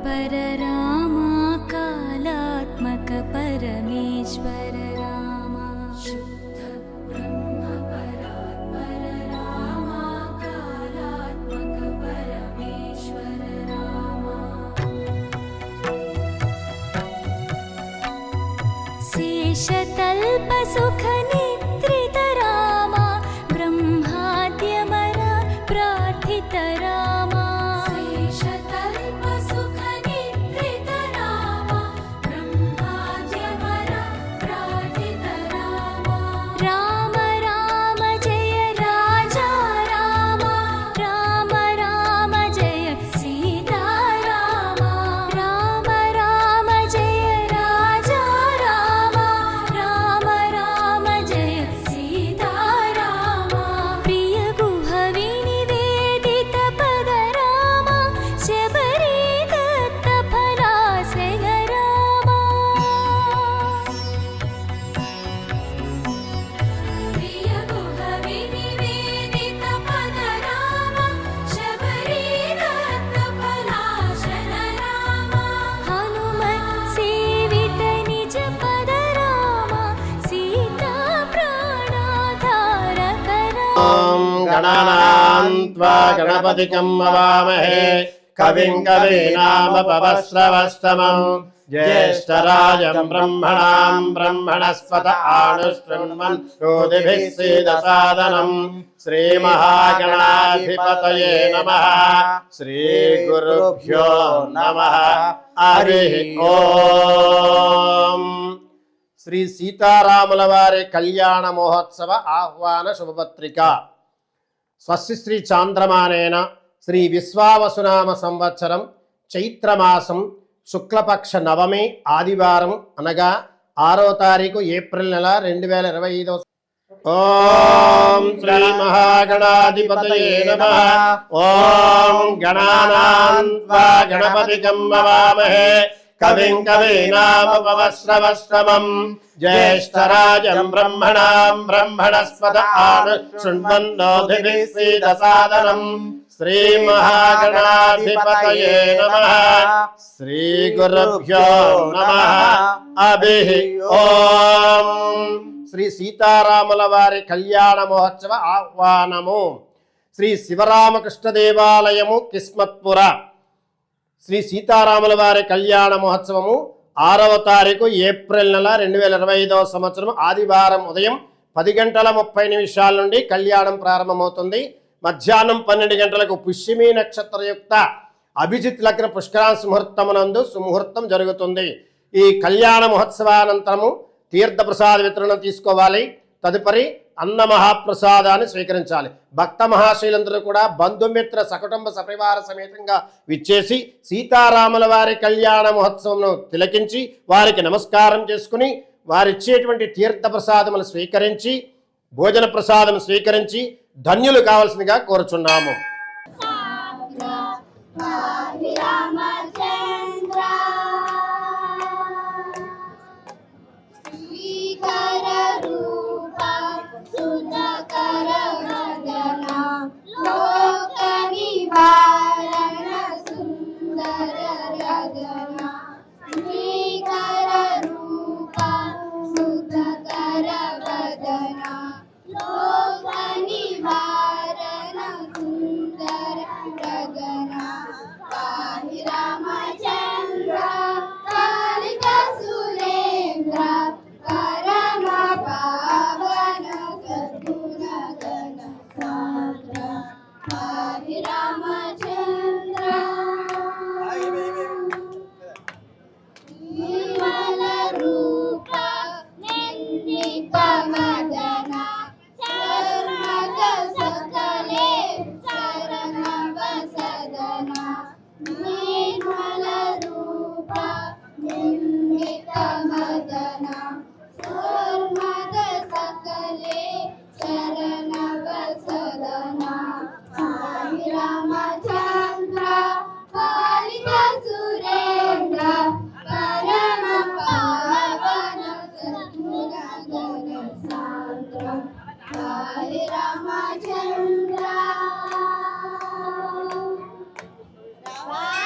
पर रामा कालात्मक परमेश्वर रामा शुद्ध ब्रह्म परात्पर रामा कालात्मक परमेश्वर रामा शेषतल्प सुख निद्रित रामा ब्रह्माद्यमर प्रार्थित रामा शेषतल्प सुख निद्रित रामा ब्रह्माद्यमर प्रार्थित रामा राम राम जय राजा रामा राम राम जय सीता रामा राम राम जय राजा रामा राम राम जय सीता रामा प्रिय गुह विनिवेदित पद रामा शबरी दत्त फलासन रामा प्रिय गुह विनिवेदित पद रामा शबरी दत्त फलासन रामा हनुमत् सेवित निज पद रामा सीता प्राणाधारक रामा गणानान्त्वा गणपतिकं मवामहे कविं कवीनामुपमश्रवस्तमं ज्येष्ठराजं ब्रह्मणां ब्रह्मणस्पत आनुशृण्वन् नोतिभिः सीदसादनं श्रीमहागणाधिपतये नमः श्रीगुरुभ्यो नमः हरिः ओम् శ్రీ సీతారాముల వారి కళ్యాణ మహోత్సవ ఆహ్వాన శుభపత్రిక స్వస్తి శ్రీ చాంద్రమానేన శ్రీ విశ్వావసునామ సంవత్సరం చైత్రమాసం శుక్లపక్ష నవమి ఆదివారం అనగా 6వ తారీఖు ఏప్రిల్ నెల 2025 ఓం శ్రీ మహాగణాధిపతయే నమః ఓం గణానాన్త్వా గణపతికం మవామహే కవిం కవీనాముపమశ్రవస్తమం జ్యేష్ఠరాజం బ్రహ్మణాం బ్రహ్మణస్పత ఆనుశృణ్వన్ నోతిభిः सीदसादनं శ్రీమహాగణాధిపతయే నమః శ్రీగురుభ్యో నమః హరిః ఓం శ్రీ సీతారాముల వారి కళ్యాణ మహోత్సవ ఆహ్వానము శ్రీ శివరామకృష్ణ దేవాలయము కిస్మత్పుర శ్రీ సీతారాముల వారి కళ్యాణ మహోత్సవము 6వ తారీఖు ఏప్రిల్ నెల 2025 సంవత్సరం ఆదివారం ఉదయం 10:30 నుండి కళ్యాణం ప్రారంభమవుతుంది. మధ్యాహ్నం 12 గంటలకు పుష్యమి నక్షత్రయుక్త అభిజిత్ లగ్న పుష్కరాంశ ముహూర్తమునందు సుముహూర్తం జరుగుతుంది. ఈ కళ్యాణ మహోత్సవానంతరము తీర్థ ప్రసాద వితరణ తీసుకోవాలి. తదుపరి అన్న మహాప్రసాదాన్ని స్వీకరించాలి. భక్త మహాశైలందరూ కూడా బంధుమిత్ర సకుటుంబ సపరివార సమేతంగా విచ్చేసి సీతారాముల వారి కళ్యాణ మహోత్సవంను తిలకించి వారికి నమస్కారం చేసుకుని వారిచ్చేటువంటి తీర్థ ప్రసాదములు స్వీకరించి భోజన ప్రసాదం స్వీకరించి ధన్యులు కావాల్సిందిగా కోరుచున్నాము.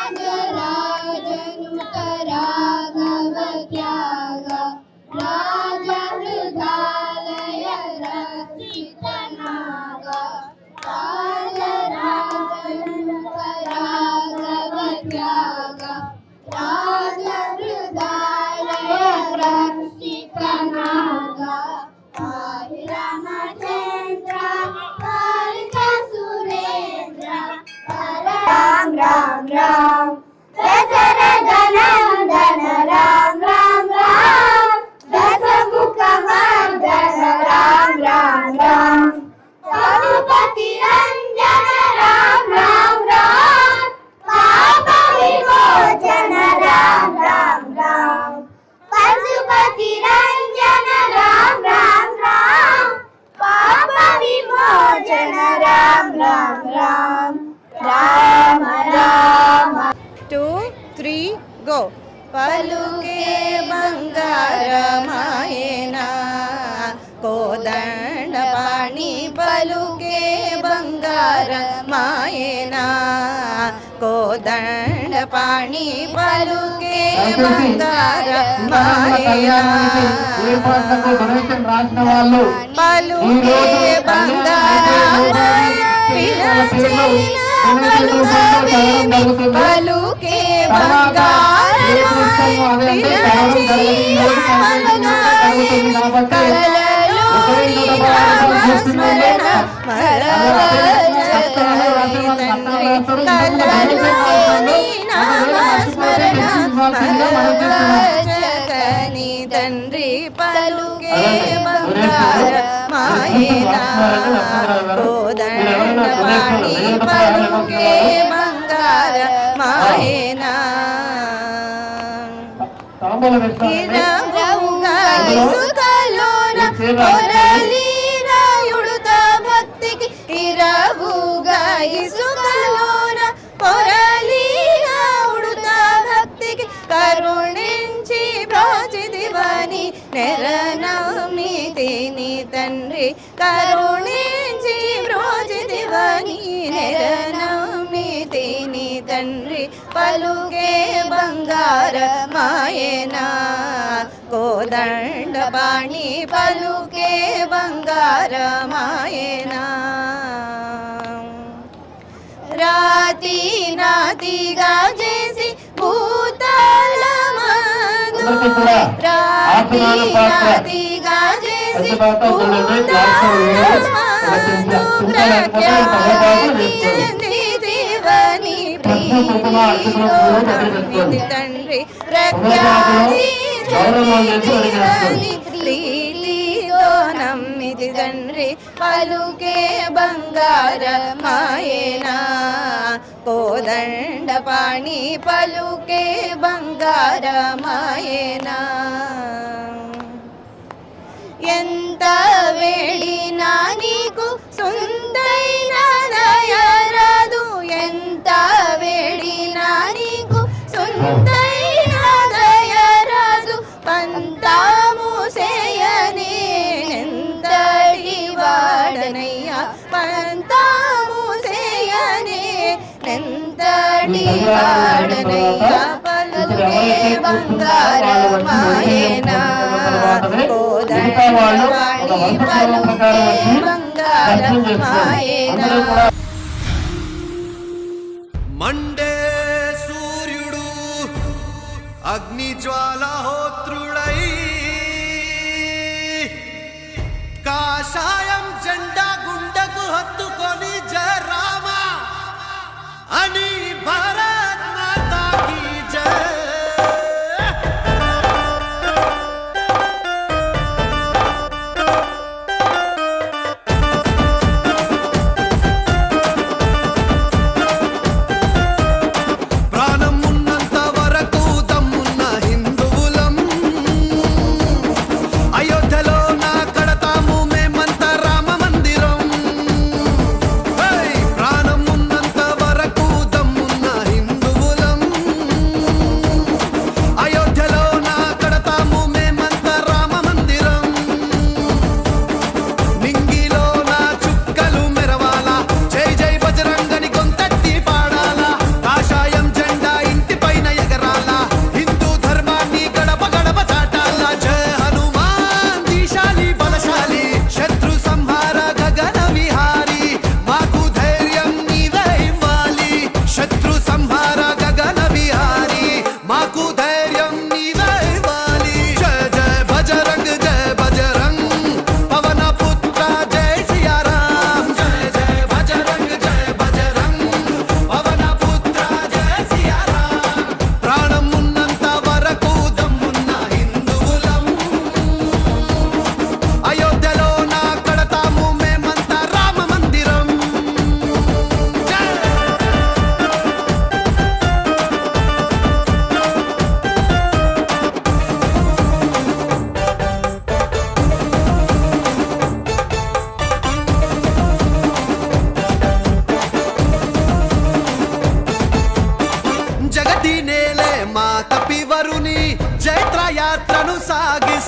राजराज ज्योतिरञ्जन राम राम राम पाप विमोचन राम राम राम राम राम 2, 3 go పలుకే బంగారమాయనా కోదండ పాణి పలుకే బంగారమాయనా కోదండ పాణి పలుకే బంగారమాయనా పలుకే బంగారమాయనా పలుకే జగని తండ్రి పలుకే బంగార మాయనా కోదండ పాణి పలుకే బంగార మాయనా ఇరవుగా పొరలీనాయుడుత భక్తికి ఇరవుగా ఇసుకలోన పొరలీనాయుడుత భక్తికి కరుణించి బ్రోచిదివని నెరనమితిని తండ్రి కరుణించి బ్రోచిదివని నెరనమితిని తండ్రి పలుకే బంగార మాయనా కోదండ పాణి పలుకే బంగార మాయనా రాతి నాతిగా చేసి భూతాల మందు రాతి నాతిగా చేసి భూతాల మందు ప్రఖ్యాతి చెందితివని ప్రీతిలోనమితి తండ్రి ప్రఖ్యాతి చెందితివని ప్రీతిలో నమ్మితి తండ్రి పలుకే బంగార మాయనా కోదండ పాణి పలుకే బంగార మాయనా ఎంత వేడినా నీకు సుందైన దయరాదు ఎంత వేడినా నీకు సుందైన దయరాదు పంతాము సేయనే ఎంతటి వాడనయ్యా పంతాము సేయనే ఎంతటి వాడనయ్యా పలుకే బంగార మాయనా కోదండ పాణి పలుకే బంగార మాయనా మండే సూర్యుడు అగ్నిజ్వాలహోత్రుడై కాషాయం జెండా గుండెకు హత్తుకొని జయ రామ అని భారత్ మాతా కీ జయ ప్రాణం ఉన్నంత వరకు దమ్మున్న హిందువుల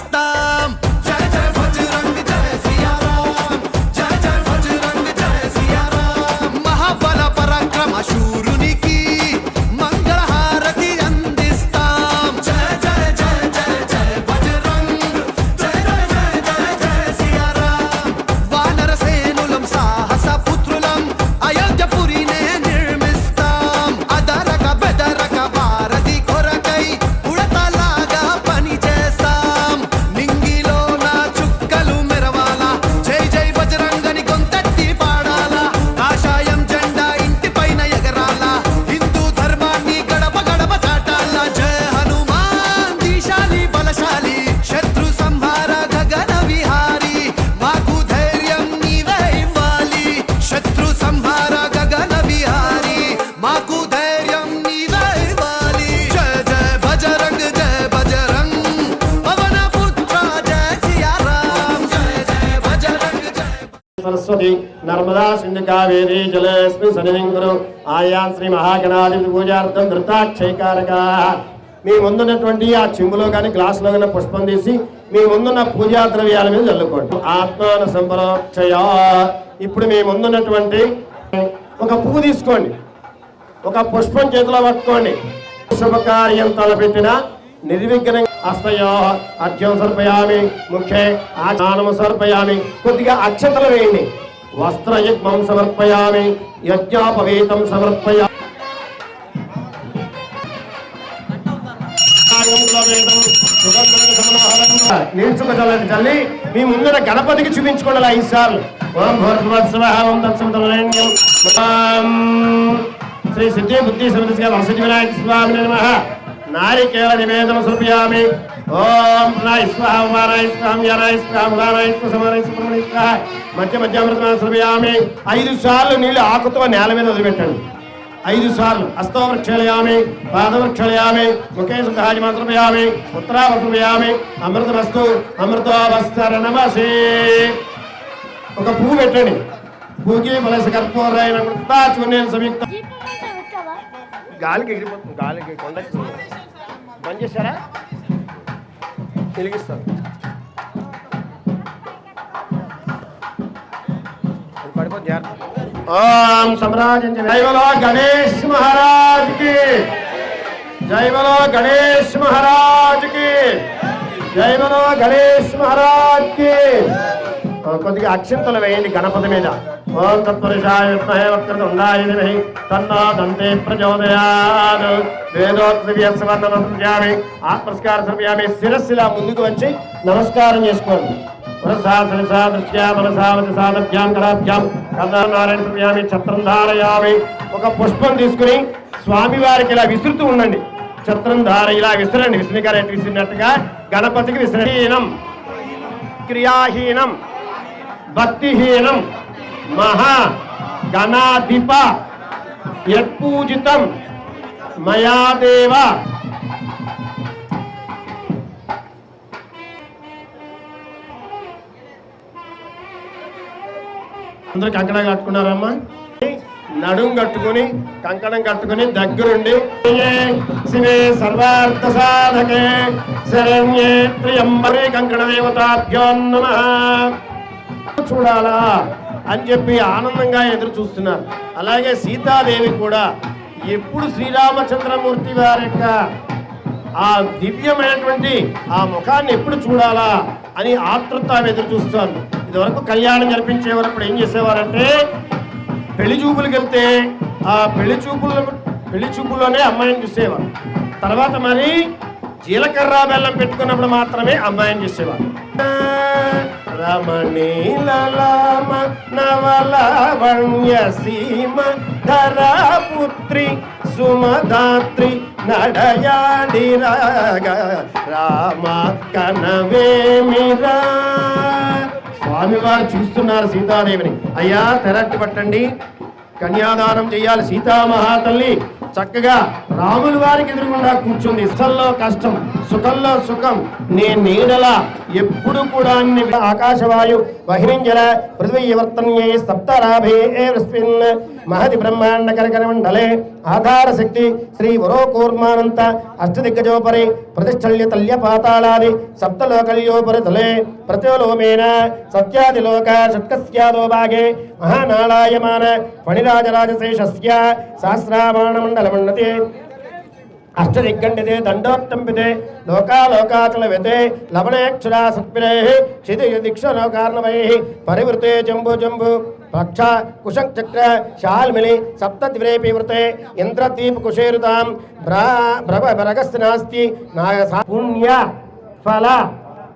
అందిస్తాం జయ జయ బజరంగ్ జయ సియారాం జయ జయ బజరంగ్ జయ సియారాం మహాబల పరాక్రమ శూరునికి మంగళహారతి అందిస్తాం జయ జయ జయ జయ జయ బజరంగ్ జయ జయ జయ జయ జయ సియారాం వానర సేనులం సాహస పుత్రులం అయోధ్యపురినే నిర్మిస్తాం అదరక బెదరక భారతి కొరకై ఉడతలాగా పని చేస్తాం నింగిలో నా చుక్కలు మెరవాలా జై జై బజరంగని గొంతెత్తి పాడాలా కాషాయం జెండా ఇంటి పైన ఎగరాలా హిందూ ధర్మాన్ని గడప గడప చాటాలా జయ హనుమాన్ దీశాలి బలశాలి శత్రు సంహార గగన విహారి మాకు ధైర్యం నీవే ఇవ్వాలి శత్రు సంహార గగన విహారి మాకు ధైర్యం నీవే ఇవ్వాలి జయ జయ బజరంగ్ పవన పుత్ర జయ సియారాం జయ జయ బజరంగ్ జయ సరస్వతి నర్మదా సింధు కావేరీ జలేస్మిన్ సన్నిధిం కురు ఆయా శ్రీ మహాగణాధిపతి పూజార్థం ధృతాక్షైకారక మీ ముందున్నటువంటి ఆ చెంబులో కానీ గ్లాసులో కానీ పుష్పం తీసి మీ ముందున్న పూజా ద్రవ్యాల మీద చల్లుకోండి ఆత్మాన సంపరోక్షయ ఇప్పుడు మీ ముందున్నటువంటి ఒక పువ్వు తీసుకోండి ఒక పుష్పం చేతిలో పట్టుకోండి శుభకార్యం తలపెట్టిన నిర్విఘ్నం అస్తయో అర్ఘ్యం సమర్పయామి ముఖ్యే ఆచానం సమర్పయామి కొద్దిగా అక్షతలు వేయండి వస్త్రయుగ్మం సమర్పయామి యజ్ఞోపవీతం సమర్పయామి నీడ్చుకు చల్లండి చల్లి మీ ముందర గణపతికి చూపించుకోండి 5 సార్లు ఓం భూర్భువస్సువః ఓం తత్సవితుర్వరేణ్యం శ్రీ సిద్ధి బుద్ధి సమృద్ధి వరసిద్ధి వినాయక స్వామి నమః నారికేళ నివేదన సమర్పయామి ఓం ప్రాయ స్వాహ ఉమానాయ స్వాహ యానాయ స్వాహ ఉదానాయ స్వాహ సమానాయ సుబ్రహ్మణ్య స్వాహ మధ్య మధ్యామృతమైన సమర్పయామి 5 సార్లు నీళ్లు ఆకుతో నేల మీద వదిలిపెట్టండి 5 సార్లు హస్తో వృక్షళయామి పాద వృక్షళయామి ముఖే సుఖాజమా సమర్పయామి ఉత్తరా సమర్పయామి అమృతమస్తు అమృతోవస్తరణమసి ఒక పువ్వు పెట్టండి పువ్వుకి బలస కర్పూరైన మృతాచునేన సంయుక్త గాలికి ఎగిరిపోతుంది గాలికి కొండకి బంద్ చేశారా వెలిగిస్తాను పడిపోతుంది జాగ్రత్త ఓం సమ్రాజం జై బలో గణేష్ మహారాజ్ కి జై బలో గణేష్ మహారాజ్ కి జై బలో గణేష్ మహారాజ్ కి కొద్దిగా అక్షంతలు వేయండి గణపతి మీద ఓం తత్పురుషాయ విద్మహే వక్రతుండాయ ధీమహి తన్నో దంతే ప్రచోదయాత్ వేదోక్తవ్యస్వర్ణం సమర్పయామి ఆత్మస్కార సమర్పయామి శిరస్సులా ముందుకు వచ్చి నమస్కారం చేసుకోండి ఛత్రం ధారయామి ఒక పుష్పం తీసుకుని స్వామి వారికి ఇలా విసురుతూ ఉండండి ఛత్రం ధార ఇలా విసరండి విష్ణుగారు ఎటు విసిరినట్టుగా గణపతికి విసరహీనం క్రియాహీనం భక్తిహీనం మహా గణాధిప యత్పూజితం మయా దేవ అందరూ కంకణం కట్టుకున్నారమ్మా నడుం కట్టుకుని కంకణం కట్టుకుని దగ్గరుండి శివే సర్వార్థ సాధకే శరణ్యే త్ర్యంబకే కంకణ దేవతాభ్యో నమః చూడాలా అని చెప్పి ఆనందంగా ఎదురు చూస్తున్నారు. అలాగే సీతాదేవి కూడా ఎప్పుడు శ్రీరామచంద్రమూర్తి వారి యొక్క ఆ దివ్యమైనటువంటి ఆ ముఖాన్ని ఎప్పుడు చూడాలా అని ఆతృత ఎదురు చూస్తాను. ఇదివరకు కళ్యాణం జరిపించేవారు అప్పుడు ఏం చేసేవారంటే పెళ్లి చూపులకు వెళ్తే ఆ పెళ్లి చూపుల్లోనే అమ్మాయిని చూసేవారు. తర్వాత మరి జీలకర్ర బెల్లం పెట్టుకున్నప్పుడు మాత్రమే అమ్మాయిని చూసేవారు. రమణీలలామ నవలావణ్య సీమ ధరాపుత్రి సుమదాత్రి నడయాడి రాగ రామ కనవేమిరా. స్వామివారు చూస్తున్నారు సీతాదేవిని. అయ్యా తెరట్టి పట్టండి, కన్యాదానం చెయ్యాలి. సీతామహాతల్లి చక్కగా రాముల వారికి ఎదురుగుండా కూర్చుంది. ఇష్టంలో కష్టం, సుఖంలో సుఖం, నీ నీడల ఎప్పుడు కూడా ఆకాశవాయు వహిరింజల పృథ్వీవర్తన్యై సప్తరాభే మహతి బ్రహ్మాండ కరకర మండలే ఆధార శక్తి శ్రీ వరోకూర్మానంత అష్టదిగ్గజోపరి ప్రతిష్టల్య తల్య పాతాళాది సప్తలోకల్యోపరి తలే ప్రత్యోలోమేన సత్యాదిలోక షట్కస్యాదో భాగే మహానాళాయమాన ఫణిరాజరాజశేషస్య సహస్రామాణ మండలమన్నతే అష్టదిగ్గండితే దండోత్తంపితే లోకాలోకాచలవితే లవణేక్షరా సత్పిరే క్షితియ దిక్షలోకార్ణవై పరివృతే జంబు జంబు పక్ష కుశక్చక్ర శాల్మిలి సప్తద్విరేపి వృతే ఇంద్రదీప కుశేరుతాం భ్రగస్తి నాస్తి పుణ్య ఫల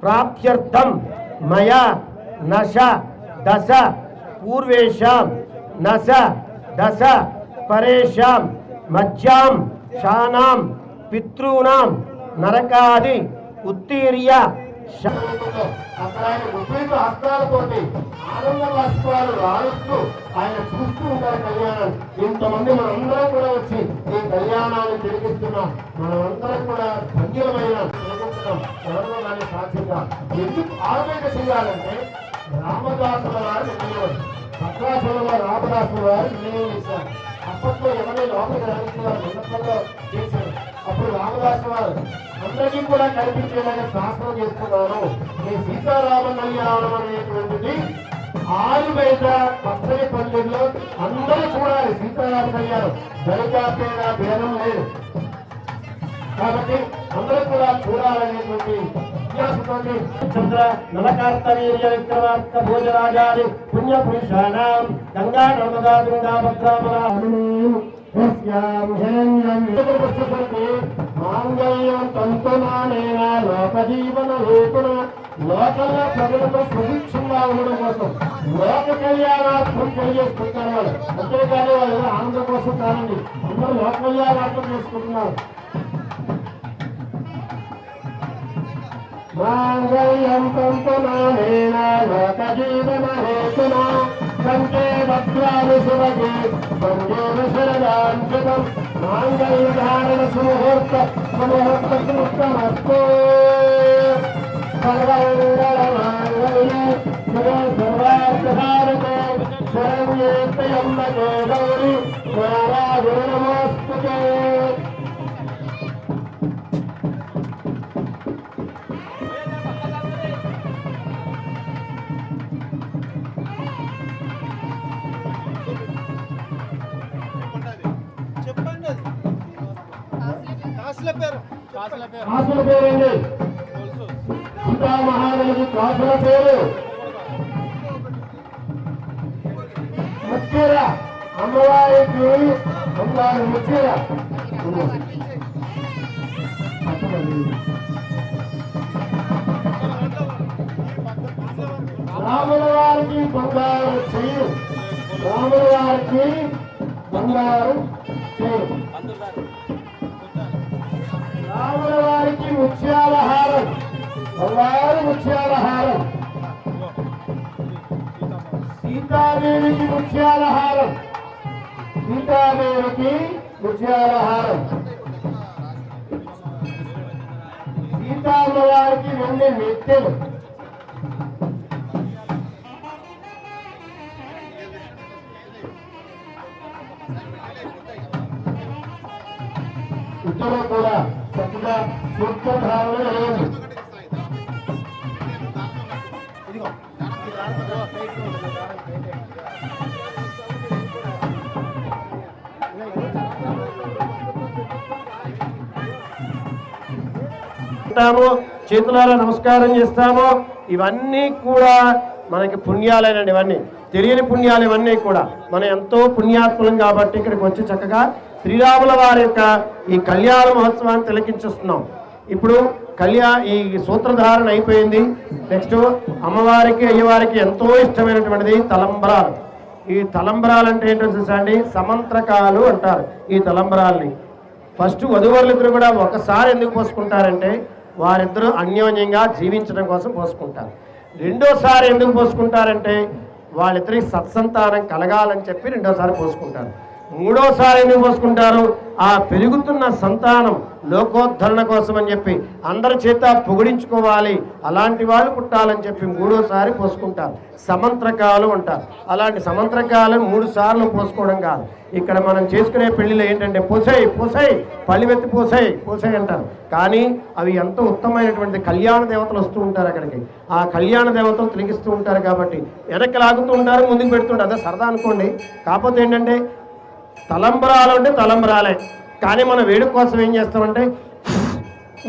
ప్రాప్త్యర్థం మయా నశ దశ పూర్వేషాం నశ దశ పరేషాం మధ్యాం శానాం పితॄనాం నరకాది ఉత్తీర్య హస్తాలతోటి ఆనంద బాష్పాలు రాలుస్తూ ఆయన చూస్తూ ఉంటారు కళ్యాణం. ఇంతమంది మనందరం కూడా వచ్చి ఈ కళ్యాణాన్ని తిరిగిస్తున్నాం. మనమందరం కూడా ధన్యమైన తిరుగుతున్నాం. ఎవరో దాన్ని సాక్షిగా ఎందుకు ఆరోగ్య చేయాలంటే రామదాసుల వారు నిర్ణయం, భద్రాచలంలో రామదాసుల వారు నిర్ణయం చేశారు. అప్పట్లో ఎవరిని లోపలికి రానిస్తున్నారు, నిన్నపల్లో చేశారు. అప్పుడు రామదాసు వారు అందరికీ కూడా కనిపించేలాగా శాస్త్రం చేస్తున్నాను. ఈ సీతారామ కళ్యాణం అనేటువంటిది ఆయుర్వేద పచ్చని పల్లెల్లో అందరూ చూడాలి. సీతారామ కళ్యాణం దళితాపేద భేదం లేదు కాబట్టి అందరూ కూడా చూడాలనేటువంటి చంద్ర నలకార్తవీర్య విక్రమార్క భోజరాజాది పుణ్య పురుషాణం గంగా నర్మదా గంగా భద్రామలా మాంగళ్యం తంతుమానేన లోకజీవన హేతున లోకంలో ప్రజలతో సుభిక్షంగా ఉండడం కోసం లోక కళ్యాణార్థం తెలియజేసుకుంటారు వాళ్ళు. అంతేకాదు వాళ్ళు ఆనందం కోసం కాదండి, అందరూ లోక కళ్యాణార్థం చేసుకుంటున్నారు. మాంగళ్యం తంతుమానేన లోకజీవన హేతున కంటే భద్రాలు శివజీ సంజీవ శరదాంశతం మాంగళ్యధారణ సుముహూర్త సుముహూర్తమస్తు సర్వమంగళమాంగళ్యే శివే సర్వార్థధారకే శరణ్యే త్రయంబకే గౌరీ నారాయణ నమోస్తుతే. కాసుల పేరండి, సీతామహాదేవి కాసుల పేరు ముచ్చెర. అమ్మవారికి అమ్మవారి ముచ్చెర. రాముల వారికి బంగారు చెయ్యి, రాముల వారికి బంగారు చెయ్యి, రాముల వారికి ముత్యాల హారం, బంగారు ముత్యాల హారం, సీతాదేవికి ముత్యాల హారం, సీతాదేవికి ముత్యాల హారం, సీతామ్మ వారికి వెండి మెత్తెలు, ఇద్దరు కూడా చక్కగా సూక్ష్మధారణ లేదు. చేతులారా నమస్కారం చేస్తాము. ఇవన్నీ కూడా మనకి పుణ్యాలేనండి. ఇవన్నీ తెలియని పుణ్యాలు. ఇవన్నీ కూడా మనం ఎంతో పుణ్యాత్ములం కాబట్టి ఇక్కడికి వచ్చి చక్కగా శ్రీరాముల వారి యొక్క ఈ కళ్యాణ మహోత్సవాన్ని తిలకించుస్తున్నాం. ఇప్పుడు ఈ సూత్రధారణ అయిపోయింది. నెక్స్ట్ అమ్మవారికి అయ్యవారికి ఎంతో ఇష్టమైనటువంటిది తలంబరాలు. ఈ తలంబరాలు అంటే ఏంటో తెలుసా అండి? సమంత్రకాలు అంటారు ఈ తలంబరాల్ని. ఫస్ట్ వధువరులిద్దరు కూడా ఒకసారి ఎందుకు పోసుకుంటారంటే వారిద్దరూ అన్యోన్యంగా జీవించడం కోసం పోసుకుంటారు. రెండోసారి ఎందుకు పోసుకుంటారంటే వాళ్ళిద్దరికి సత్సంతానం కలగాలని చెప్పి రెండోసారి పోసుకుంటారు. మూడోసారి ఎందుకు పోసుకుంటారు? ఆ పెరుగుతున్న సంతానం లోకోద్ధరణ కోసం అని చెప్పి అందరి చేత పొగిడించుకోవాలి, అలాంటి వాళ్ళు పుట్టాలని చెప్పి మూడోసారి పోసుకుంటారు. సమంత్రకాలు అంటారు. అలాంటి సమంత్రకాలను 3 సార్లు పోసుకోవడం కాదు. ఇక్కడ మనం చేసుకునే పెళ్లిలో ఏంటంటే పోసేయి పోసేయి పళ్ళివెత్తి పోసేయి పోసేయి అంటారు. కానీ అవి ఎంతో ఉత్తమమైనటువంటి కళ్యాణ దేవతలు వస్తూ ఉంటారు అక్కడికి. ఆ కళ్యాణ దేవతలు తిరిగిస్తూ ఉంటారు కాబట్టి వెనక్కి లాగుతూ ఉంటారు, ముందుకు పెడుతుంటారు. అదే సరదా అనుకోండి. కాకపోతే ఏంటంటే తలంబరాలు అంటే తలంబరాలే, కానీ మన వేడుక కోసం ఏం చేస్తామంటే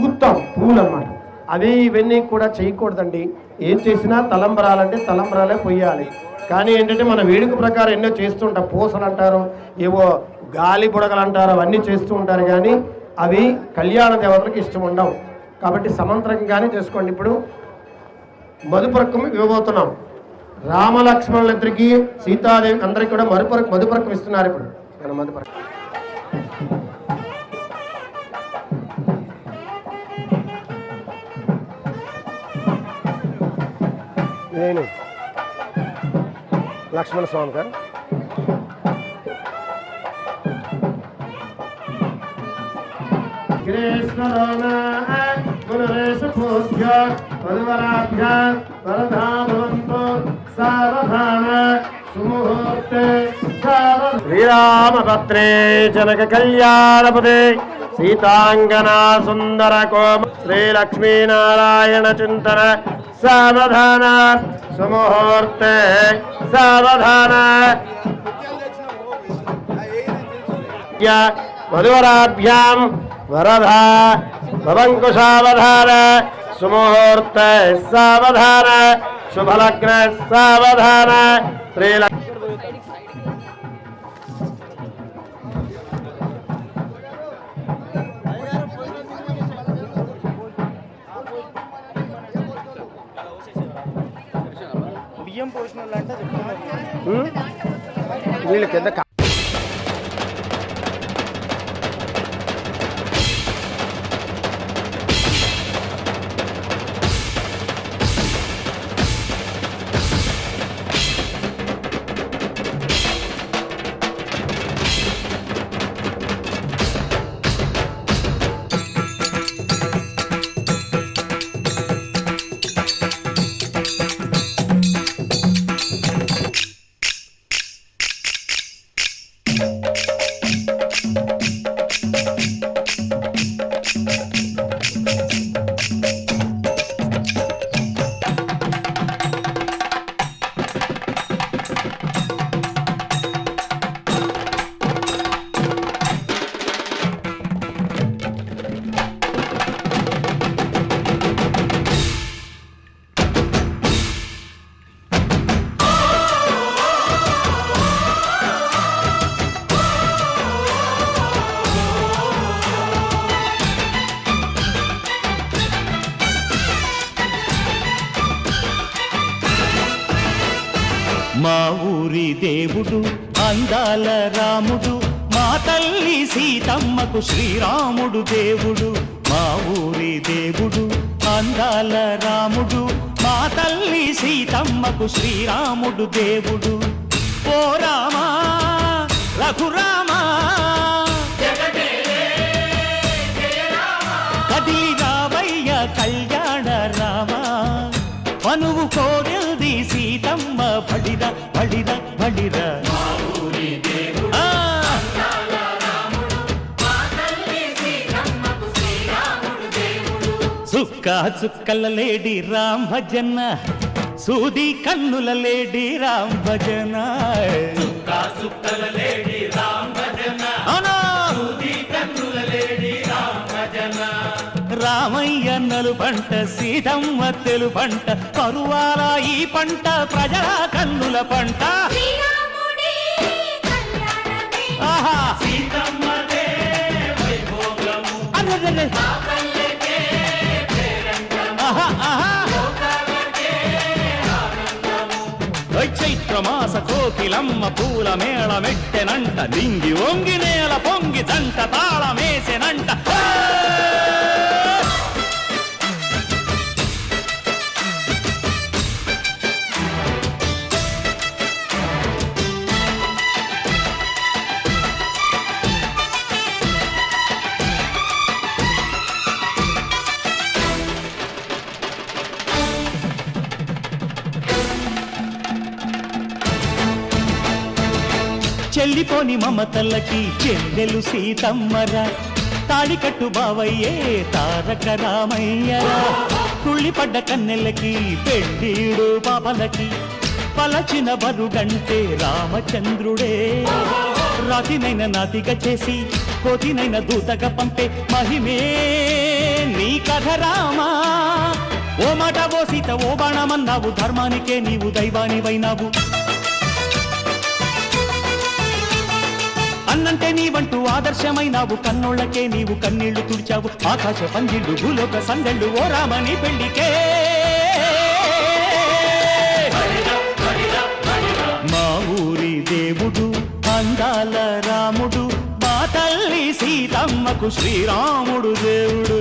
ఊత్తాం పూలు అన్నమాట. అవి ఇవన్నీ కూడా చేయకూడదండి. ఏం చేసినా తలంబరాలంటే తలంబరాలే పొయ్యాలి. కానీ ఏంటంటే మన వేడుక ప్రకారం ఎన్నో చేస్తుంటాం. పూసలు అంటారు, ఏవో గాలి బుడగలు అంటారు, అవన్నీ చేస్తూ ఉంటారు. కానీ అవి కళ్యాణ దేవతలకు ఇష్టం ఉండవు. కాబట్టి సమంత్రంగానే చేసుకోండి. ఇప్పుడు మధుపర్కం ఇవ్వబోతున్నాం. రామలక్ష్మణులిద్దరికీ సీతాదేవి అందరికీ కూడా మధుపర్కం ఇస్తున్నారు. ఇప్పుడు మధుపర్కం నేను లక్ష్మణ స్వామి గారు శ్రీరామపత్రే జనక కళ్యాణపదే సీతాంగనా సుందర కోమ శ్రీలక్ష్మీనారాయణ చింతన సావధాన సుముహూర్తే సావధాన మధువరాభ్యాం వరదా భవంకుశావధాన సుముహూర్తే సావధాన శుభలగ్న సావధాన బియ్యం పోసిన వీళ్ళ కింద మా ఊరి దేవుడు అందాల రాముడు, మా తల్లి సీతమ్మకు శ్రీరాముడు దేవుడు. మా ఊరి దేవుడు అందాల రాముడు, మా తల్లి సీతమ్మకు శ్రీరాముడు దేవుడు. ఓ రామా రఘురామా కదిలి రావయ్య కళ్యాణ రామా, మనువు కోరింది సీతమ్మ బడిరా బడిరా బడిరా. చుక్క చుక్కల లేడి రామ్ భజన, సూది కన్నుల లేడి రామ్ భజన. చుక్క చుక్కల లేడి రామ్ భజన, సూది కన్నుల లేడి రామ్ భజన. రామయ్య నలు పంట సీతమ్మ తెలు పంట, కరువాల ఈ పంట ప్రజల కన్నుల పంట. ఆహా సీతమ్మదే వైభోగము, చైత్రమాస కోకిలమ్మ పూల మేళ మెట్టెనంట, దింగి వంగి నేల పొంగి జంట తాళమేసెనంట. చెల్లిపోని మమతలకి చెల్లెలు సీతమ్మరా, తాళికట్టు బావయ్యే తారక రామయ్యరా, తుళ్ళిపడ్డ కన్నెలకి పెళ్ళీడు పాపలకి పలచిన బరుగంటే రామచంద్రుడే, రాతినైన నాతిగా చేసి కోతినైన దూతగా పంపే మహిమే నీ కథ రామా. ఓ మాట ఓ సీత ఓ బాణమన్నావు, ధర్మానికే నీవు దైవానివైనావు. అన్నంటే నీవంటూ ఆదర్శమైనావు, కన్నోళ్ళకే నీవు కన్నీళ్లు తుడిచావు. ఆకాశ పందిళ్ళు భూలోక సందళ్ళు ఓ రామని పెళ్లికే. మా ఊరి దేవుడు అందాల రాముడు, మా తల్లి సీతమ్మకు శ్రీరాముడు దేవుడు.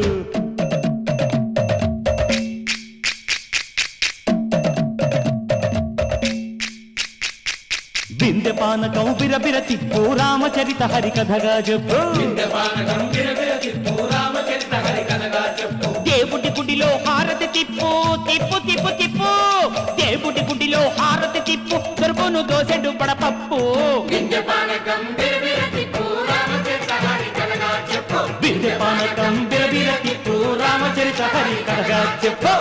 బిందె పానకం బిరబిర తిప్పు రామచరిత హరికథగా చెప్పు. దేవుడి గుడిలో హారతి తిప్పు తిప్పు తిప్పు తిప్పు, దేవుడి గుడిలో హారతి తిప్పు, దొరుకును దోసెడు పడపప్పు. బిందె పానకం బిరబిర తిప్పు రామచరిత హరికథగా చెప్పు.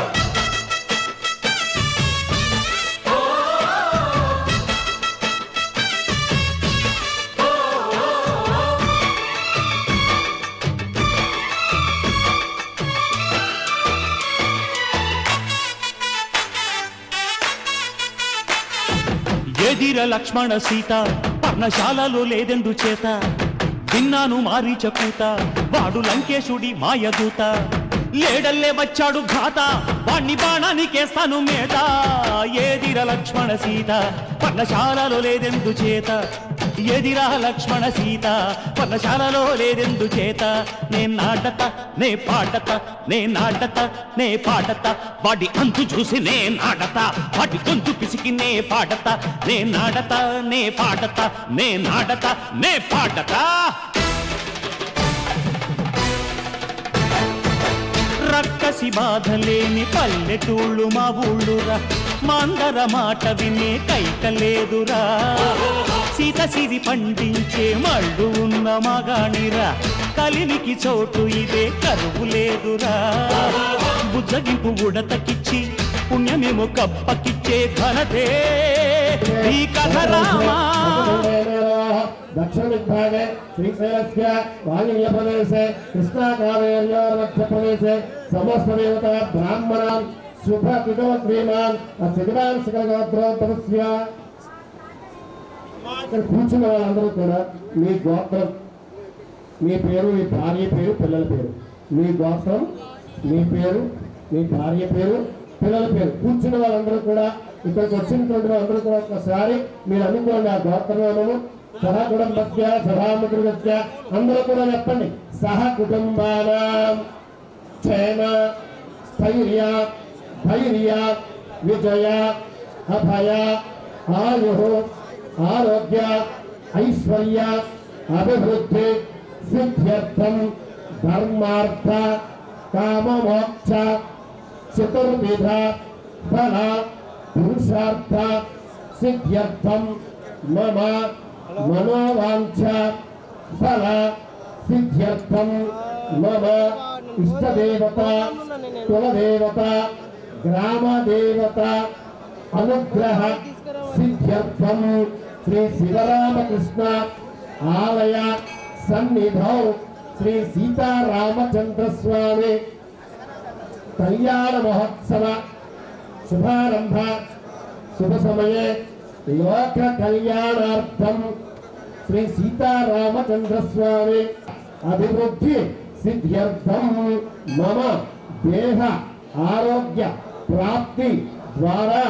ఎదిర లక్ష్మణ సీత పర్ణశాలలో లేదెందు చేత, విన్నాను మారీచ కూత వాడు లంకేశుడి మాయదూత, లేడల్లే వచ్చాడు ఘాత వాణ్ణి బాణానికేస్తాను మేత. ఎదిర లక్ష్మణ సీత పర్ణశాలలో లేదెందు చేత, ఎదిరా లక్ష్మణ సీత పర్ణశాలలో లేదెందు చేత. నే నాటత నే పాటత నే నాటత నే పాటత, వాడి అంతు చూసి నే నాటత, వాడి గొంతు పిసికి నే పాటత. నే నాటత నే పాటత నే నాటత నే పాటత. రక్కసి బాధలేని పల్లెటూళ్ళు మా ఊళ్ళురా, మందర మాట వినే కైకలేదురా, సీత సిరి పండించే మళ్ళు ఉన్న మగాణిరా, కలినికి చోటు ఇదే కరువు లేదురా. బుజ్జగింపు ఉడతకిచ్చి పుణ్యమేమో కప్పకిచ్చే ఘనతే ఈ కథ రామా. దక్షిణ విభాగే శ్రీశైలస్య వాయువ్య ప్రదేశే కృష్ణా కావేర్యోర్మధ్య ప్రదేశే సమస్త దేవత బ్రాహ్మణాం శుభతిథో శ్రీమాన్ శివాన్ శిఖరగోత్రోద్భవస్య. ఇక్కడ కూర్చున్న వాళ్ళందరూ కూడా మీ గోత్రం, మీ పేరు, మీ భార్య పేరు, పిల్లల పేరు, మీ గోత్రం, మీ పేరు, మీ భార్య పేరు, పిల్లల పేరు, కూర్చున్న వాళ్ళందరూ కూడా ఇక్కడికి వచ్చినటువంటి వాళ్ళందరూ కూడా ఒకసారి మీరు అనుకోండి ఆ గోత్రనామము. సహ కుటుంబస్య సభాముద్రస్య అందరూ కూడా చెప్పండి. సహ కుటుంబానాం క్షేమ స్థైర్య ధైర్య విజయ అభయ ఆయు ఆరోగ్య ఐశ్వర్య అభివృద్ధి సిద్ధ్యర్థం ధర్మార్థ కామమోక్ష చతుర్విధ ఫల పురుషార్థ సిద్ధ్యర్థం మమ మనోవాంఛ ఫల సిద్ధ్యర్థం మమ ఇష్టదేవత కులదేవత గ్రామదేవత అనుగ్రహ సిద్ధ్యర్థం శ్రీ శివరామకృష్ణ ఆలయ సన్నిధౌ శ్రీ సీతారామచంద్రస్వామి కళ్యాణ మహోత్సవ శుభారంభ శుభ సమయే లోక కళ్యాణార్థం శ్రీ సీతారామచంద్రస్వామి అభివృద్ధి సిద్ధ్యర్థం మమ దేహ ఆరోగ్య ప్రాప్తి ద్వారా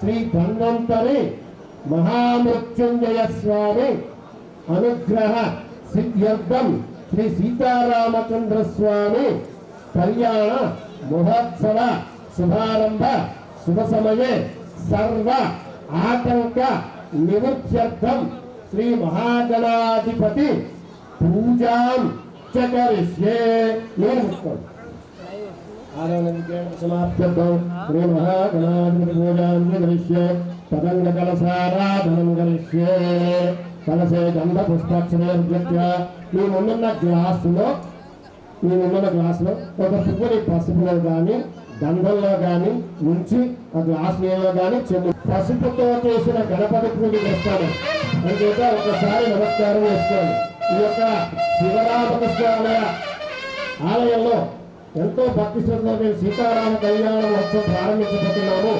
శ్రీ ధన్వంతరి మహామృత్యుంజయ స్వామి అనుగ్రహ సిద్ధ్యర్థం శ్రీ సీతారామచంద్రస్వామి కళ్యాణ మహోత్సవ శుభారంభ శుభ సమయే సర్వ ఆటంక నివృత్త్యర్థం శ్రీ మహాగణాధిపతి పూజాం చకరిష్యే. సమాప్తం శ్రీ మహాగణాధిపతి పూజాం చకరిష్యే. తదంగ కలసారాధనం కరిష్యే. కలసే గంధ పుష్పాక్షర మీ ముందున్న గ్లాసులో ఒక పువ్వుని పసుపులో కానీ దండంలో కానీ ఉంచి ఆ గ్లాసులో కానీ చెల్లు పసుపుతో చేసిన గణపతి పూజ చేస్తాను అంచేత ఒకసారి నమస్కారం చేసుకోండి. ఈ యొక్క శివరామకృష్ణ ఆలయంలో ఎంతో భక్తి శ్రద్ధలో మేము సీతారామ కళ్యాణ మహోత్సవం ప్రారంభించబోతున్నాము.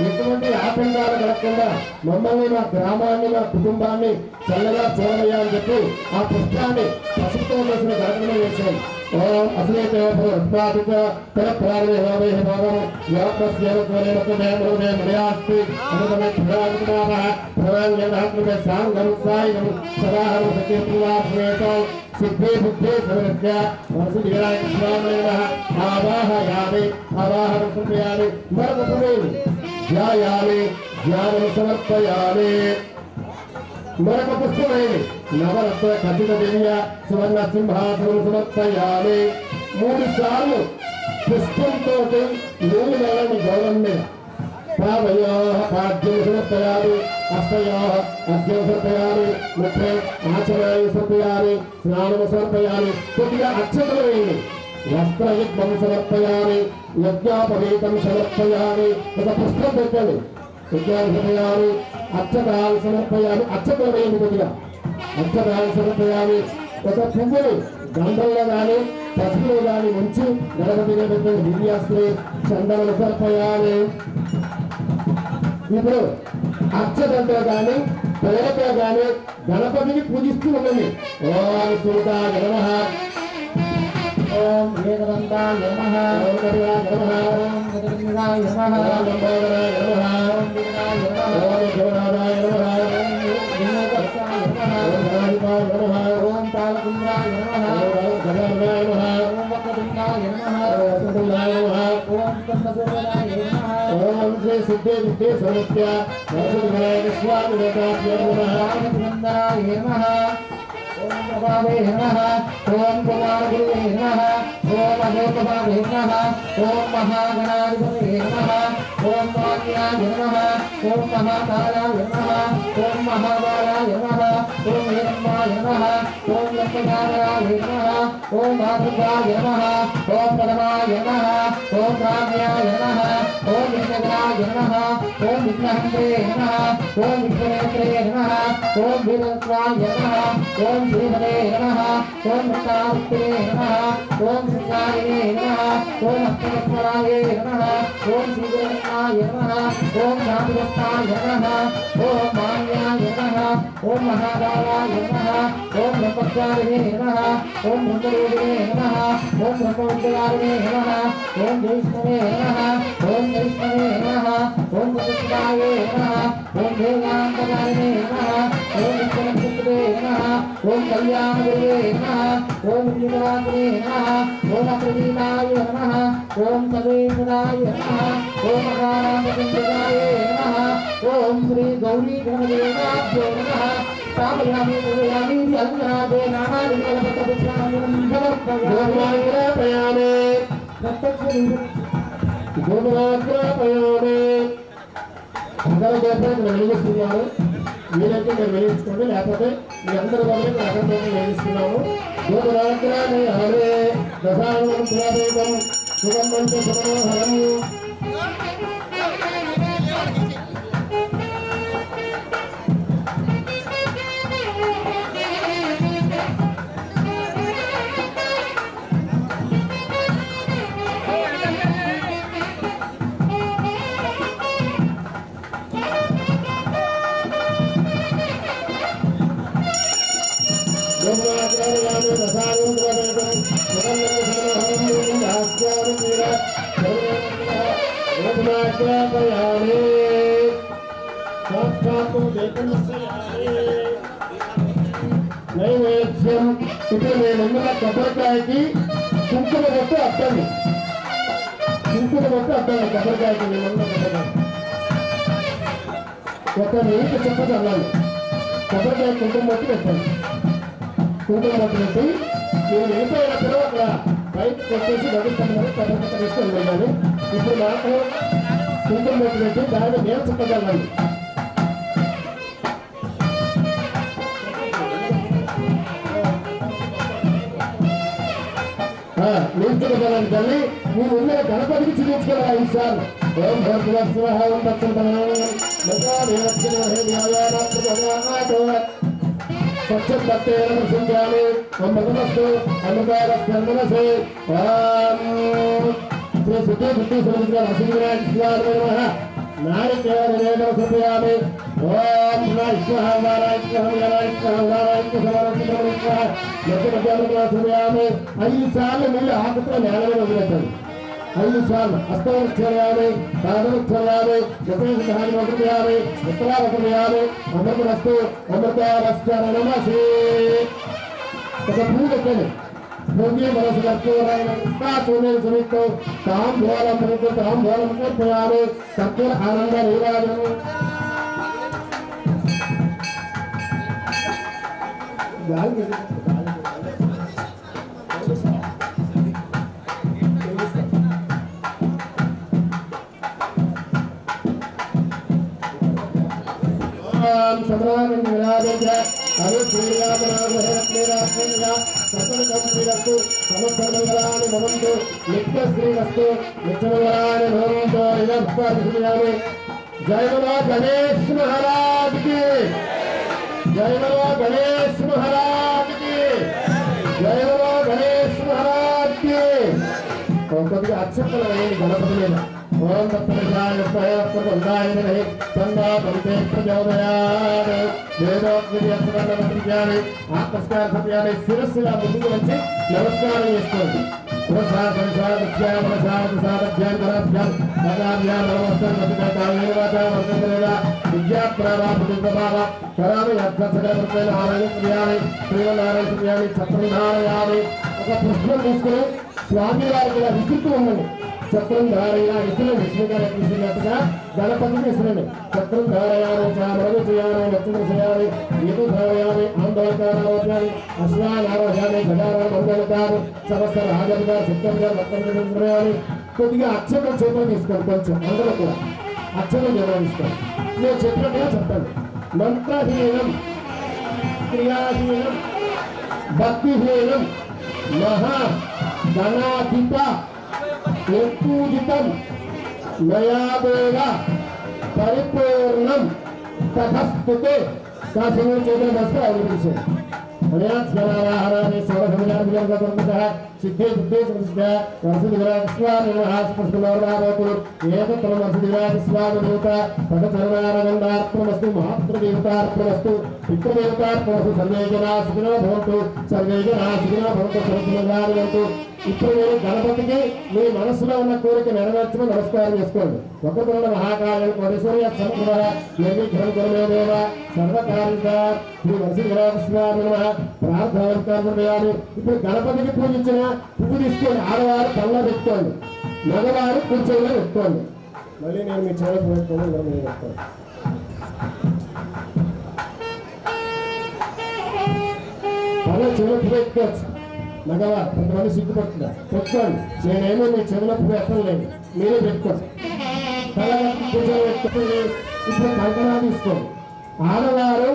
ఎటువంటి ఆటంకాలు కలగకుండా మమ్మల్ని, మా గ్రామాన్ని, మా కుటుంబాన్ని చల్లగా చూడమయ్యా అని చెప్పి ఆ పుష్పాన్ని పసుపుతో చేసిన గణపతిని వేశాం. అసలే సిద్ధి బుద్ధి సమస్య మనసు ఆవాహయామి ఆవాహన సమయామి మరొక ధ్యాయామి ధ్యానం సమర్పయామి. మరొక పుష్పమేమి నవరత్న ఖచ్చిత దివ్య సువర్ణ సింహాసనం సమర్పయామి. 3 సార్లు పుష్పంతో నూనె నెలని గౌరవం మీద పాదయో పాద్యం సమర్పయామి, హస్తయో అర్ఘ్యం సమర్పయామి, ముఖే ఆచరణాన్ని సమర్పయామి, స్నానం సమర్పయామి. కొద్దిగా అక్షతలు వేయండి. వస్త్రయుగ్మం సమర్పయామి, యజ్ఞోపవీతం సమర్పయామి. ఒక పుష్పం పెట్టండి. యజ్ఞాన్ని సమర్పయామి, అక్షతాలు సమర్పయామి. అక్షతలు వేయండి. కొద్దిగా అక్షతాలు సమర్పయామి. ఒక పువ్వుని గంధంలో కానీ పసుపులో కానీ ఉంచి గణపతిగా పెట్టండి. దివ్యాస్త్రి చందనం సమర్పయామి. ఇప్పుడు అక్షతంతో కానీ పేరతో కానీ గణపతిని పూజిస్తూ ఉండండి. ఓం సూతాయ నమః, ఓం వేదవంతాయ నమః, ఓం కరుణాయ నమః, ఓం గజకర్ణాయ నమః, ఓం లంబోదరాయ నమః, ఓం వీరాయ నమః, ఓం దేవనాథాయ నమః, ఓం వినాయకాయ నమః, ఓం గణాధిపాయ నమః, ఓం తాళకుంద్రాయ నమః, ఓం గజాననాయ నమః, ఓం వక్రతుండాయ నమః, ఓం వక్రతుండాయ నమః, ఓం స్కందసూర్యాయ నమః, ఓం శ్రీ సిద్ధి బుద్ధి సమస్య వినాయక స్వామి దేవతాభ్యో నమః, ఆనందాయ నమః, ఓం ప్రభావే నమః, ఓం కుమారగురువే నమః, ఓం అమోఘభావే నమః, ఓం మహాగణాధిపతయే నమః, ఓం మాన్యాయ నమః, ఓం మహాకాలాయ నమః, ఓం మహాబాలాయ నమః, ఓం హిరణ్యాయ నమః, ఓం లక్ష్మీనారాయణ నమః, ఓం మాతృకాయ నమః, ఓం పరమాయ నమః, ఓం రామ్యాయ నమః, ఓం విఘ్నకరాయ నమః, ఓం విఘ్నహంత్రే నమః, ఓం విఘ్ననేత్రే నమః, ఓం వీరత్వాయ నమః, ఓం శ్రీహరే నమః, ఓం వృత్తావృత్తే నమః, ఓం శ్రీకారిణే నమః, ఓం హస్తవత్సరాయ నమః, ఓం శ్రీగురునాయ నమః, ఓం శాంతివత్సాయ నమః, ఓం మాన్యాయ నమః, ఓం మహాదారాయ నమః, ఓం బ్రహ్మచారిణే నమః, ఓం బ్రహ్మరూపిణే నమః, ఓం బ్రహ్మవిద్యారిణే నమః, ఓం వైష్ణవే నమః, ఓం వైష్ణవే నమః, ఓం ప్రతిష్ఠాయ నమః, ఓం వేదాంతకారిణే నమః, ఓం విశ్వనక్షత్రే నమః, ఓం కళ్యాణగురువే నమః, ఓం శ్రీనివాసనే నమః, ఓం అప్రదీనాయ నమః, ఓం సవేంద్రాయ నమః, ఓం అకారాంతకుంజాయ నమః, ఓం శ్రీ గౌరీ గణదేవాభ్యో నమః. కామయామి పూజయామి అంజనాదే నామాని కలపతపుత్రామి సమర్పయామి. అందరూ చేపట్టి వెలిగిస్తున్నారు. మీరైతే మీరు వెలిగించుకోండి, లేకపోతే మీ అందరి వల్ల అక్కడ వెలిగిస్తున్నాము. గోపురాగ్రామే హరే దశాంగం సుగంధం సుమనోహరం. నైవేద్యం. ఇప్పుడు నేనున్న కొబ్బరికాయకి కుంకుమ కొట్టు అద్దండి. కుంకుమ కొట్టు అద్దండి కొబ్బరికాయకి. నేనున్న కొబ్బరికాయ ఒక నీటి చెప్ప చల్లండి. కొబ్బరికాయ కుంకుమ కొట్టి పెట్టండి. కుంకుమ కొట్టి పెట్టి నేను వెళ్ళిపోయిన తర్వాత బయటకు కొట్టేసి గడుస్తాను కదా కొబ్బరికాయ తీసుకొని వెళ్ళాలి. ఇప్పుడు నాకు కుంకుమ కొట్టి పెట్టి దాన్ని నేను చెప్పగలండి. నిల్చుకోగలని తల్లి మీ ముందర గణపతికి చూపించుకోవాలి 5 సార్లు. ఓం భగవత్స్వహ ఓం స్వచ్ఛం భక్తేన ప్రశంసామి ఓం భగవస్తు అమృతరస్మనసే శ్రీ సిద్ధి బుద్ధి సమృద్ధి అసిద్ధిరాజస్వామి నారికేళ సమయామి ఓం నమః సమయామి 5 సార్లు మీరు ఆకుతో నేల మీద వదిలేస్తారు. 5 సార్లు హస్తవృక్షయామి పాదవృక్షయామి గతేయామి ఉత్తరావృక్షయామి అమృతరస్తు అమృతరస్తరణమసి. ఒక పూజ పెట్టండి. భోగి మనసు కర్పూరాన్ని సమితో తాంబూలం సమర్పయామి. కర్పూర ఆనంద నీరాజనం సమస్తమంగళాన్ని నిత్యశ్రీరస్తు నిత్యమంగళాన్ని భవంతో ఇదర్పయామి. జయ బలో గణేష్ మహారాజ్ కి జయ బలో గణేష్ మహారాజ్ కి జయ బలో గణేష్ మహారాజ్ కి. కొద్దిగా అక్షంతలు వేయండి గణపతి మీద. ఓం దత్తమహాయ ఆత్మస్కార సమయాన్ని శిరస్సుగా ముందుకు వచ్చి నమస్కారం చేసుకోండి. ఒక పుష్పం తీసుకుని స్వామి వారి కూడా విసురుతూ ఉండండి. చక్రం ధారయ విసులు విష్ణుగారు తీసుకున్నట్టుగా గణపతిని విసురండి. చక్రం ధారయాలి మరగు చేయాలి నక్షత్రం చేయాలి ఏదో ధారయాలి ఆందోళన అశ్వానారోహ్యాన్ని గజారాలు మంగళకారు సమస్త రాజుగా సిద్ధంగా భక్తులు. కొద్దిగా అక్షరం చేతులు తీసుకోండి. కొంచెం అందరూ కూడా అక్షరం చేతులు తీసుకోండి. నేను చెప్పినట్టుగా చెప్పండి. మంత్రహీనం క్రియాహీనం భక్తిహీనం మహా గణాధిప పూజితం నయాదేవ పరిపూర్ణం తథస్తుతే. కాశీలో చేతులు వస్తే అవలంబించారు. సిద్ధి బుద్ధి వరసిద్ధిరాజస్వామి మహాస్పృష్టులవరారోతులు ఏకత్ర వరసిద్ధిరాజస్వామి దేవత పదచరణారగండార్పణమస్తు మహాత్మదేవతార్పణమస్తు పితృదేవతార్పణమస్తు. సర్వే జనా సుఖినో భవంతు సర్వే జనా సుఖినో భవంతు సరస్వతి. ఇప్పుడు మీరు గణపతికి మీ మనసులో ఉన్న కోరిక నెరవేర్చమని నమస్కారం చేసుకోండి. ఒకరున్న మహాకార్యం కోటేశ్వర్య సంపద నిర్విఘ్నం కురమేదేవ సర్వకార్య శ్రీ వరసిద్ధిరాజస్వామి ప్రార్థన. ఇప్పుడు గణపతికి పూజించిన పువ్వు తీసుకోండి. ఆడవారు పళ్ళ పెట్టుకోండి, మగవారు కూర్చొని పెట్టుకోండి. మళ్ళీ నేను మీ చెవులకు పెట్టుకోండి. పళ్ళ చెవులకు పెట్టుకోవచ్చు. మగవారు కొంతమంది సిగ్గుపడుతున్నారు. పెట్టుకోండి. నేనేమో మీ చెవులకు ఎక్కలేదు, మీరే పెట్టుకోండి. కూర్చొని పెట్టుకోండి. ఇప్పుడు కంకణా తీసుకోండి. ఆడవారు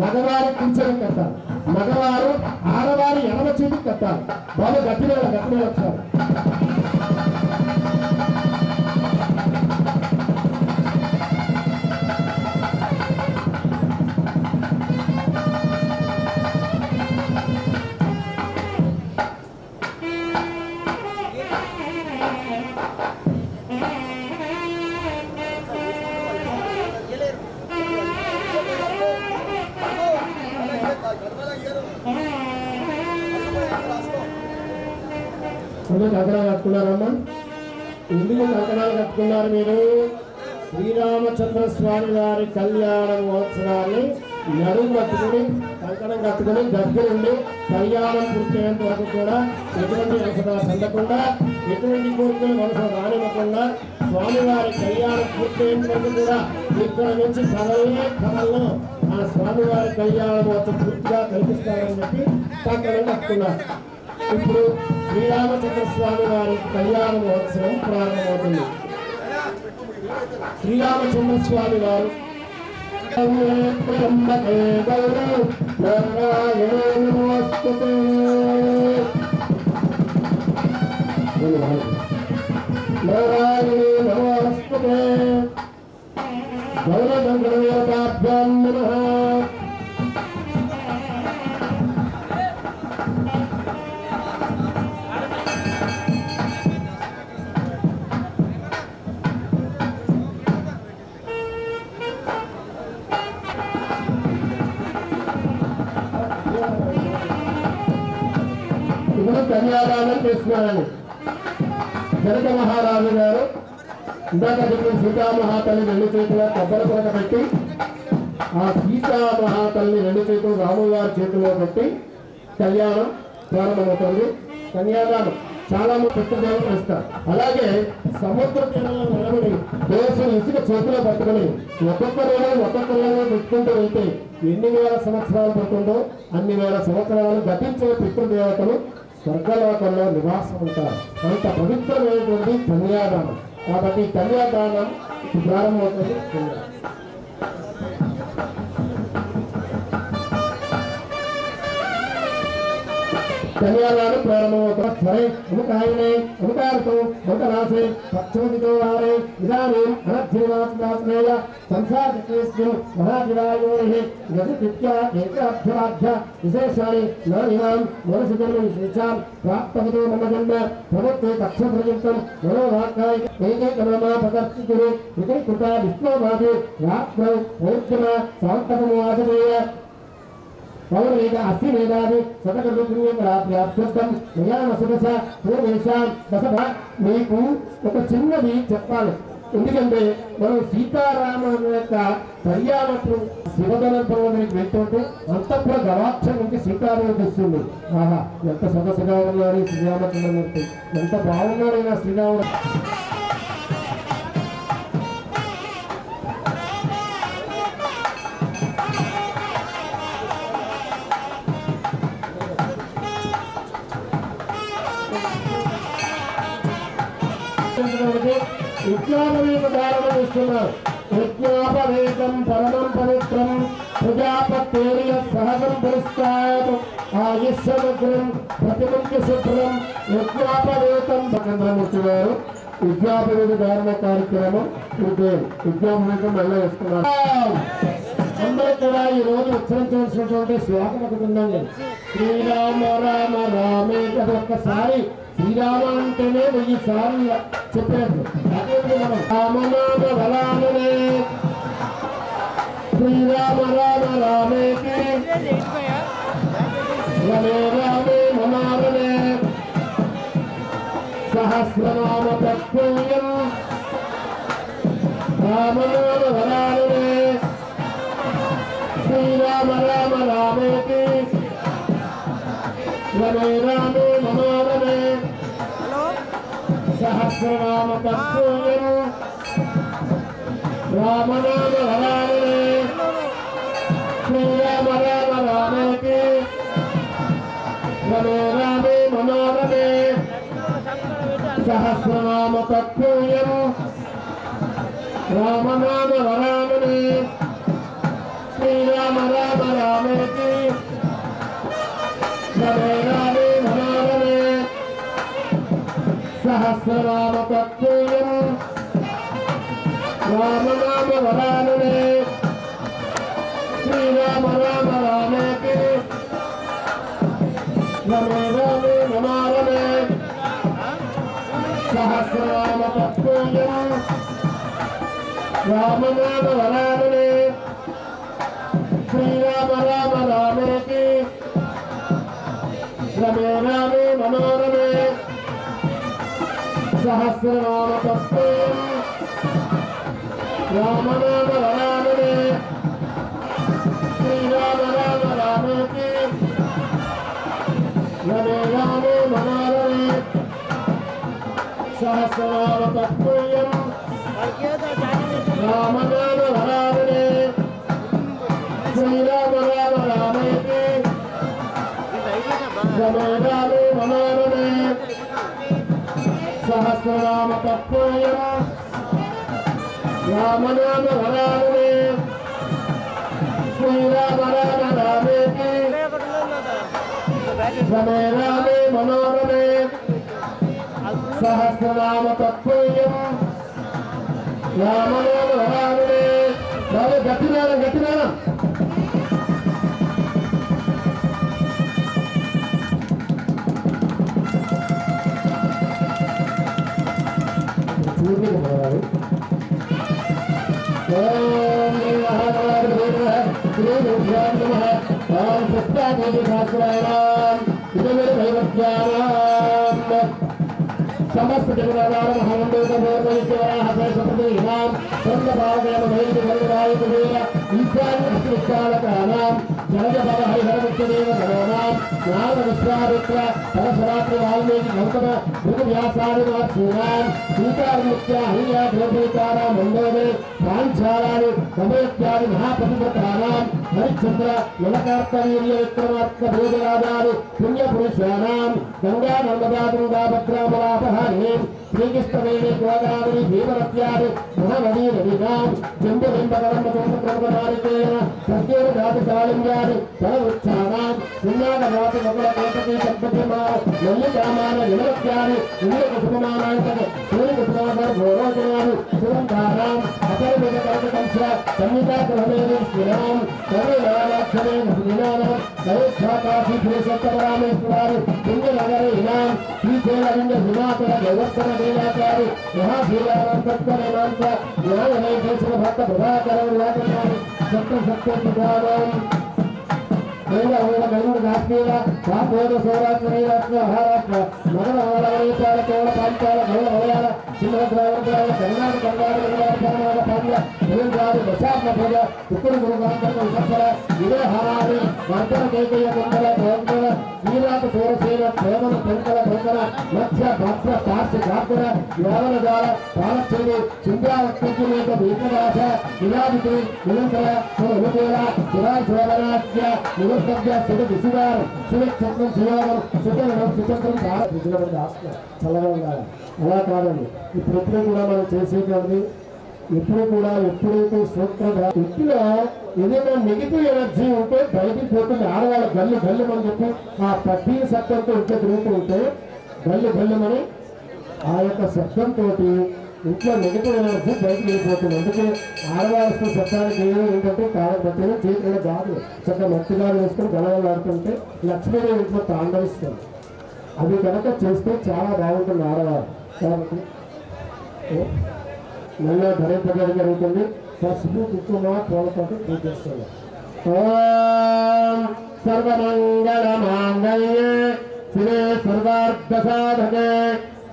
మగవారి కూర్చొని కట్టాలి, మగవారు ఆడవారి ఎడమ చేతికి కట్టాలి. బాబు గట్టిగా వచ్చారు. కంకణాలు కట్టుకున్నారమ్మా? ఎందుకు కంకణాలు కట్టుకున్నారు మీరు? శ్రీరామచంద్ర స్వామి వారి కళ్యాణ మహోత్సవాన్ని నడుము కట్టుకుని కంకణం కట్టుకుని దగ్గరుండి కళ్యాణం పూర్తయ్యేంత వరకు కూడా ఎటువంటి అలసట చెందకుండా, ఎటువంటి కోరికలు మనసు రానివ్వకుండా, స్వామివారి కళ్యాణం పూర్తయ్యేంత వరకు కూడా ఇక్కడ నుంచి కళల్లో ఆ స్వామివారి కళ్యాణ మహోత్సవం పూర్తిగా కల్పిస్తారని చెప్పి కంకణం కట్టుకున్నారు. ఇప్పుడు శ్రీరామచంద్ర స్వామి వారి కళ్యాణ మహోత్సవం ప్రారంభమవుతుంది. శ్రీరామచంద్ర స్వామి వారు నారాయణే నమోస్తుతే గౌరవంగణయోగాభ్యాం నమః. ఇప్పుడు కన్యాదానం చేస్తున్నారని జనక మహారాజు గారు ఇందాక చెప్పిన సీతామహాతల్లి రెండు చేతుల కొబ్బరి కొరక పెట్టి ఆ సీతామహాతల్లి రెండు చేతులు రాముల వారి చేతిలో పెట్టి కళ్యాణం ప్రారంభమవుతుంది. కన్యాదానం చాలా మంది పితృదేవతలు ఇస్తారు. అలాగే సముద్ర తీరంలో నిలబడి దేశం ఇసుక చేతిలో పట్టుకుని ఒక్కొక్కరిలో పెట్టుకుంటూ వెళ్తే ఎన్ని వేల సంవత్సరాలు పడుతుందో అన్ని వేల సంవత్సరాలు గతించే పితృదేవతలు స్వర్గలోకంలో నివాసం ఉంటారు. అంత పవిత్రమైనటువంటి కన్యాదానం. కాబట్టి కన్యాదానం ప్రారంభమవుతుంది. కన్యాదానం ప్రారంభమవుతుంది. సరే అముకాయనే అముకారతో అముకరాసే పక్షోదితో వారే ఇదానీం అనర్థివాసనాయ సంసారకృష్ణం మహాదివాయోని గజతిత్యా ఏకాభ్యరాధ్య విశేషాన్ని నానిమాం మనసుజన్మ విశేషాం ప్రాప్తవతో మమ జన్మ ప్రవర్తే కక్షపర్యంతం మనోవాక్కాయ ఏకైకమా పకర్తికురు ఇతి కృతా విష్ణోమాది రాత్రౌ పౌర్జమ శాంతమవాసనేయ పౌరేక అస్సి వేదాది సతకృతం నయానసుదశ పూర్వేషాం దశభ. మీకు ఒక చిన్నది చెప్పాలి. ఎందుకంటే మనం సీతారాముల యొక్క కళ్యాణపు శివధనంపడానికి వెళ్తుంటే అంతఃపుర గవాక్ష నుంచి సీతారాముడు వస్తుంది. ఆహా, ఎంత సొగసుగా ఉన్నారు శ్రీరామచంద్రమూర్తి, ఎంత బాగున్నాడైనా శ్రీరాముడు. విజ్ఞాపవేద ధారణ చేస్తున్నారు. విజ్ఞాపవేదం పరమం పవిత్రం ప్రజాపత్యేయ సహజం పురస్కారం ఆయుష్యమగ్రం ప్రతిముఖ్య శుభ్రం విజ్ఞాపవేదం. చంద్రమూర్తి గారు విజ్ఞాపవేద ధారణ కార్యక్రమం విజ్ఞాపవేదం మళ్ళీ వేస్తున్నారు. అందరూ కూడా ఈ రోజు ఉచ్చరించవలసినటువంటి శ్లోకం ఒకటి ఉందండి. శ్రీరామ రామ రామే. అది ఒక్కసారి శ్రీరామ అంటేనే 1000 సార్లు చెప్పినట్లు. అదే మనం రామనామ వరాలనే శ్రీరామ రామ రామేకి రమే రామే మమారనే సహస్రనామ తత్పుణ్యం రామనామ వరాలనే శ్రీరామ రామ రామేకి రమే రామే మమారనే సహస్రనామ తత్పుణ్యం రామనామ వరాలనే శ్రీరామ రామ రామేకి రమే రామే మమారనే సహస్రనామ తత్పుణ్యం రామనామ వరాలనే శ్రీరామ రామ రామేకి రమే రామే మమారనే సహస్రనామ తత్పుణ్యం రామనామ వరాలనే శ్రీరామ రామ రామేకి రమే రామే మమారనే సహస్రనామ తత్పుణ్యం రామనామ వరాలనే శ్రీరామ రామ రామేకి రమే రామే మమారనే సహస్రనామ తత్పుణ్యం రామనామ వరాలనే శ్రీరామ రామ రామేకి రమే రామే మమారనే సహస్రనామ తత్పుణ్యం రామనామ వరాలనే శ్రీరామ రామ రామేకి రమే రామే మమారనే సహస్రనామ తత్పుణ్యం రామనామ వరాలనే శ్రీరామ రామ రామేకి రమే రామే మనోరమే సహస్రనామ తత్పుణ్యం రామనామ రాముడే. బాబు గట్టినారా గట్టినారా. చూడలేదు పోవాలి. समस्त जगदाधार महामंडल जलजपद हरिहरमुख्यदेव नमोनाम नारद विश्वामित्र परशुरात्रि वाल्मीकि गौतम मृगव्यासादि महर्षीणां सीतामुख्य हरिया देवतानां मंडले पांचालानि कमयत्यादि महापतिव्रतानां हरिश्चंद्र नलकार्तवीर्य विक्रमार्क भोजराजादि पुण्यपुरुषाणां गंगा नर्मदा गंगा भद्रामलापहारिणीं श्रीकृष्णवेणी गोदावरी भीमरत्यादि महानदी नदीनां जम्बुबिम्बकरम्बचोपक्रमनारिकेण सत्योर जातिकालिङ्ग्यादि फलवृक्षाणां पुण्यागजाति मकुलकेतकी चम्पतिमा मल्लिकामान विमलत्यादि विमलकुसुमानान्तक सूर्यकुसुमाकर घोरोचनादि सुगन्धानां अपर्वितकर्कटंश संहिताग्रहमेनि श्रीरां सर्वनामाक्षरे घटिनानां करेच्छाकाशीपुरुषोत्तमरामेश्वरादि पुण्यनगरीणां श्रीशैललिङ्ग हिमाचल गौवर्धन देवाचार्य महाशीलानां तत्त्वनां च न्यायनैकेश्वर भक्त प्रभाकरं व्याकरणानि सप्तसप्तपितानां गंगा काश्मीर सापोद सौराष्ट्र महाराष्ट्र मगध चोल पांचाल गौड़ मलयाल सिंहद्रावण कर्नाटक कर्नाटक पांड्य तेलंगाना दशात्म भोज उत्तर गुरुगांतर उत्तर विजय हारादि वर्धन केकय कुंडल गोंडल శ్రీనాథ సూరసేన ప్రేమల పెంకల పెంకల మధ్య భద్ర పార్శ్వ జాతర యావన జాల పాలచేది చింద్రావత్తిక భీకరాశ విలాదితి నిరంతర అనుకూల శివాశోభనాద్య నిరుస్తభ్య శుభ దిశగారు శుభక్షత్రం శివాగం సుఖం సుచక్రం చల్లగా ఉండాలి. అలా కాదండి ఇప్పుడు కూడా మనం చేసేది ఎప్పుడు కూడా ఎప్పుడైతే సూత్రంగా ఇంట్లో ఏదైనా నెగిటివ్ ఎనర్జీ ఉంటే బయటికి పోతుంది. ఆడవాళ్ళు గల్లు గల్లుమని చెప్పి ఆ పట్టీ శబ్దంతో ఇంట్లో తిరుగుతూ ఉంటే గల్లు గల్లుమని ఆ యొక్క శబ్దంతో ఇంట్లో నెగిటివ్ ఎనర్జీ బయటకు వెళ్ళిపోతుంది. అందుకే ఆడవాళ్ళ శబ్దానికి ఏంటంటే కాలం బట్టి చేతిలో కాదు చక్కగా మట్టిగా వేసుకొని గలవలు ఆడుతుంటే లక్ష్మీదేవి ఇంట్లో తాండవిస్తుంది. అది కనుక చేస్తే చాలా బాగుంటుంది ఆడవాళ్ళు. కాబట్టి నల్ల ధరింపడం జరుగుతుంది. పసుపు కుంకుమ పూలతో పూజ చేస్తున్నారు. ఓం సర్వమంగళ మాంగళ్యే శివే సర్వార్థ సాధకే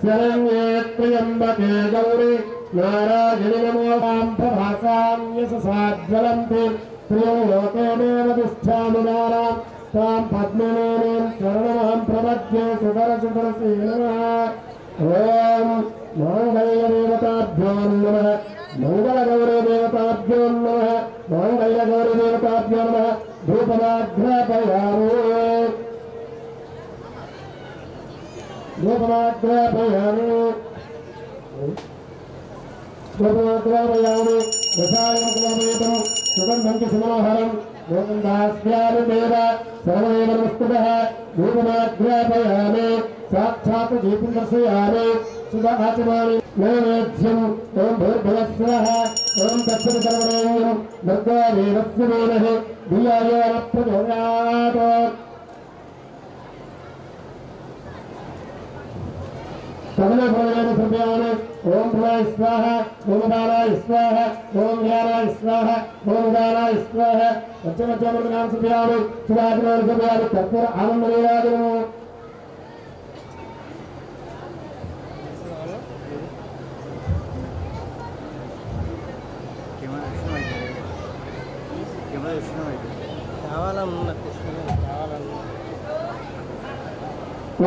శరణ్యే త్ర్యంబకే గౌరీ నారాయణి నమోదాం ప్రభాసామ్యసాజ్వలంతి త్రియం లోకేమేవ తిష్ఠామి నారాం తాం పద్మనేనం శరణమహం ప్రపద్యే సుధరసుధరసేనః. ఓం మాంగళ్యదేవతాభ్యో నమః మంగళగౌరీదేవతాభ్యో నమః మాంగళ్యగౌరీదేవతాభ్యో నమః. ధూపమాగ్రాపయామి ధూపమాగ్రాపయామి ధూపమాగ్రాపయామి రసాయన కులమేతం సుగంధం చ సుమనోహరం గోవిందాస్యామిదేవ సర్వేణ నమస్తుతః. ధూపమాగ్రాపయామి సాక్షాత్ దీపం దర్శయామి సుధాచమాని నైవేద్యం. ఓం భూర్భువస్వః ఓం తత్సత్ సర్వరేణ్యం భర్గో దేవస్య ధీమహి ధియో న ప్రచోదయాత్. సకల భోజన సమయాన్ని ఓం భ్రాయ స్వాహ ఓం దానాయ స్వాహ ఓం జ్ఞానాయ స్వాహ ఓం దానాయ స్వాహ. వచ్చమచ్చమృతనామ సమయాన్ని సుధాచమాన సమయాన్ని కర్పూర ఆనందలీలాదము.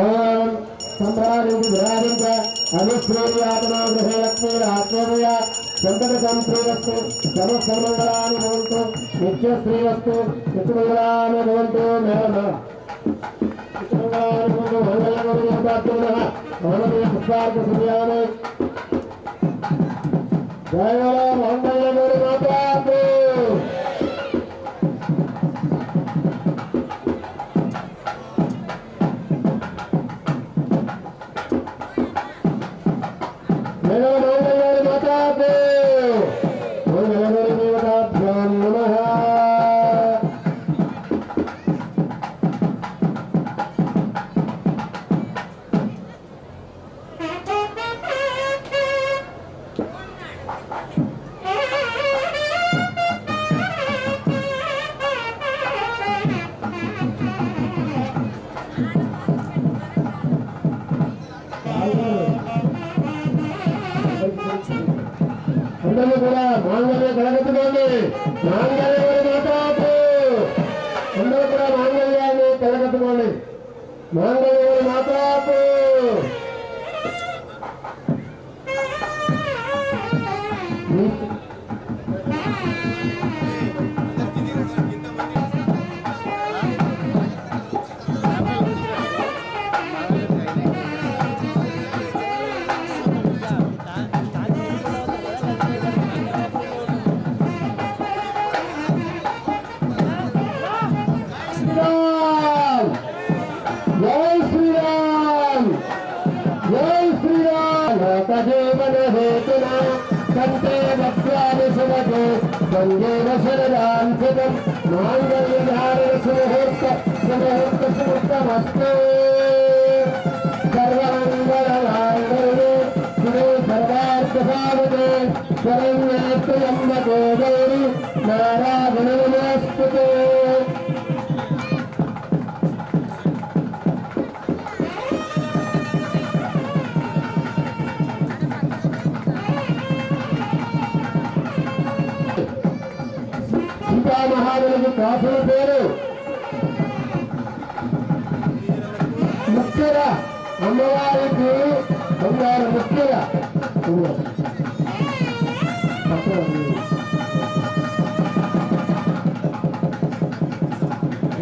ఓం సంభ్రామించి విరాజించ అనుశ్రేయాతనా గృహే లక్ష్మీరాత్మయ సంతత సంశ్రీవస్తు సర్వసర్వమంగళాని భవంతు నిత్యశ్రీవస్తు నిత్యమంగళాని భవంతు. నిత్యమంగళాని భవంతు. మంగళగౌరీదేవతాభ్యో నమః పుష్పార్ఘ సమయామి. జయ మంగళగౌరీ మాతాకు. మాంగళ్యవరి మాతాకు అందరూ కూడా మాంగళ్యాన్ని తెలగట్టుకోండి. మాంగళ్యవరి మాతాకు జీవన హేతున కంటే భక్త్యాది శుభతో సంజీవ శరదాంశతం మాంగళ్యధారణ సుముహూర్త సుముహూర్తమస్తు సర్వమంగళమాంగళ్యే శివే సర్వార్థసాధకే శరణ్యేత్ర్యంబకే గౌరీ నారాయణ నమోస్తుతే. సీతామహారాజు కాసుల పేరు ముఖ్యగా అమ్మవారికి బంగారు ముఖ్యగా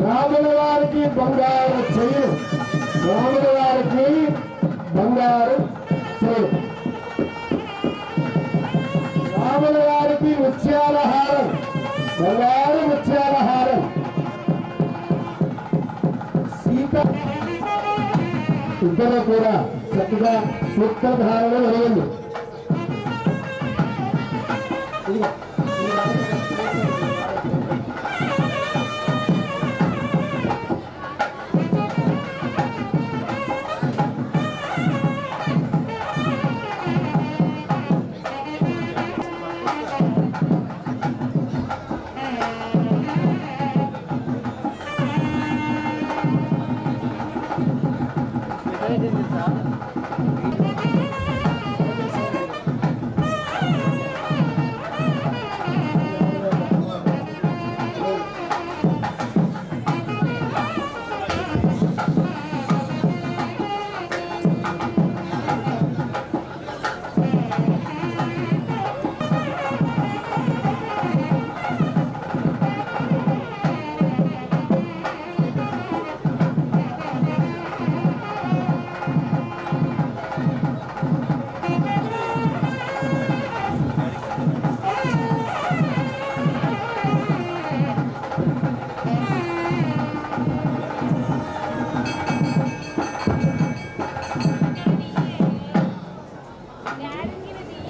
రాముల వారికి బంగారు చెయ్యి, రాముల వారికి బంగారు చెయ్యి, రాముల వారికి ముత్యాల హారం, బంగారు ముత్యాల హారం. సీత ఇద్దరు కూడా చక్కగా సూత్రధారణ జరిగింది.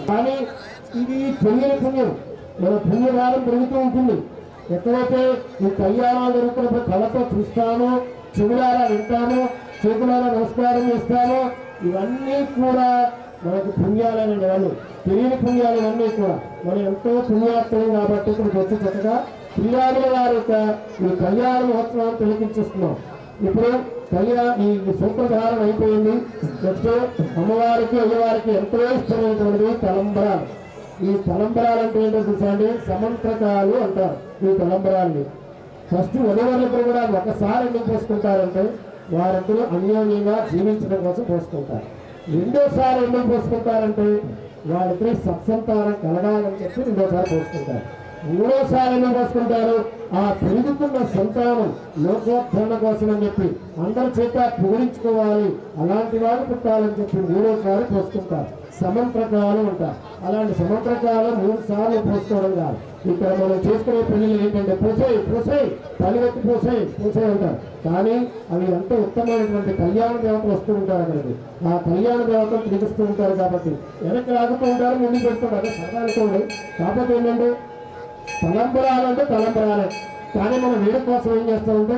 కానీ ఇది పెరిగిన పుణ్యం, మన పుణ్యకాలం పెరుగుతూ ఉంటుంది. ఎక్కడైతే ఈ కళ్యాణాలు జరుగుతున్నప్పుడు కళ్ళతో చూస్తామో, చెవులారా వింటామో, చేతులారా నమస్కారం చేస్తామో, ఇవన్నీ కూడా మనకు పుణ్యాలనే వాళ్ళు తెలియని పుణ్యాలు ఇవన్నీ కూడా మనం ఎంతో పుణ్యాత్తులు కాబట్టి ఇక్కడికి వచ్చి చక్కగా శ్రీరాముల వారి యొక్క ఈ కళ్యాణ మహోత్సవాన్ని తిలకించేస్తున్నాం. ఇప్పుడు ఈ సూత్రధారణ అయిపోయింది. నెక్స్ట్ అమ్మవారికి అయ్యవారికి ఎంతో ఇష్టమైనటువంటి తలంబరాలు. ఈ తలంబరాలు అంటే ఏంటో చూసండి, సమంత్రకాలు అంటారు ఈ తలంబరాల్ని. ఫస్ట్ వధువరులకు కూడా ఒకసారి ఎందుకు పోసుకుంటారంటే వారందరూ అన్యోన్యంగా జీవించడం కోసం పోసుకుంటారు. రెండోసారి ఎందుకు పోసుకుంటారంటే వారిద్దరి సత్సంతానం కలగాలని చెప్పి రెండోసారి పోసుకుంటారు. మూడోసారి ఎందుకు పోసుకుంటారు, ఆ పెరుగుతున్న సంతానం లోకోద్ధరణ కోసం అని చెప్పి అందరి చేత పూరించుకోవాలి, అలాంటి వాళ్ళు పుట్టాలని చెప్పి మూడోసారి పోసుకుంటారు. సమంత్రకాలు అంటారు. అలాంటి సమంత్రకాలు 3 సార్లు పోసుకోవడం కాదు. ఇక్కడ మనం చేసుకునే పెళ్లిళ్ళు ఏంటంటే పూసాయి పనివెత్తి పూసాయి అంటారు. కానీ అవి ఎంతో ఉత్తమమైనటువంటి కళ్యాణ దేవతలు వస్తూ ఉంటారు. అక్కడికి ఆ కళ్యాణ దేవతలు పిలుస్తూ ఉంటారు కాబట్టి వెనక్కి లాగుతూ ఉంటారు, ముందు పెడుతుంటారు. అదే సరదానుకోండి. కాకపోతే ఏంటంటే తలంబరాలంటే తలంబరాలే. కానీ మనం వేడి కోసం ఏం చేస్తామంటే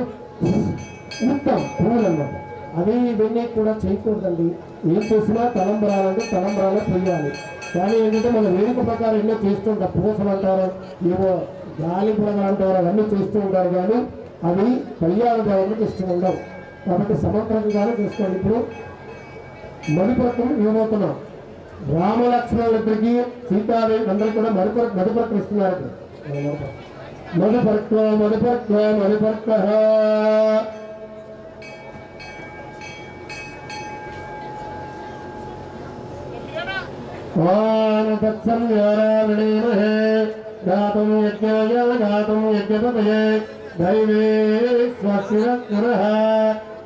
ఉత్తం పువ్వులు అన్నమాట. అది ఇవన్నీ కూడా చేయకూడదండి. ఏం చేసినా తలంబరాలంటే తలంబరాలే పోయాలి. కానీ ఏంటంటే మన వేదిక ప్రకారం ఎన్నో చేస్తుంటారు. పూసలు అంటారు, ఏవో గాలి పుడగలు అంటారు, అవన్నీ చేస్తూ ఉంటారు. కానీ అవి కళ్యాణ దేవతలకు ఇష్టం ఉండవు. కాబట్టి సమగ్రంగానే చేసుకోండి. ఇప్పుడు మణిపత్రం ఇవ్వబోతున్నాం. రామలక్ష్మణులిద్దరికీ సీతాదేవి అందరికీ కూడా మణిపత్రం ఇస్తున్నారు. మధుపర్కో మధుపర్కో మధుపర్కః ఓం తత్సంయోరావణీమహే గాతుం యజ్ఞాయ గాతుం యజ్ఞపతయే దైవే స్వస్తిరః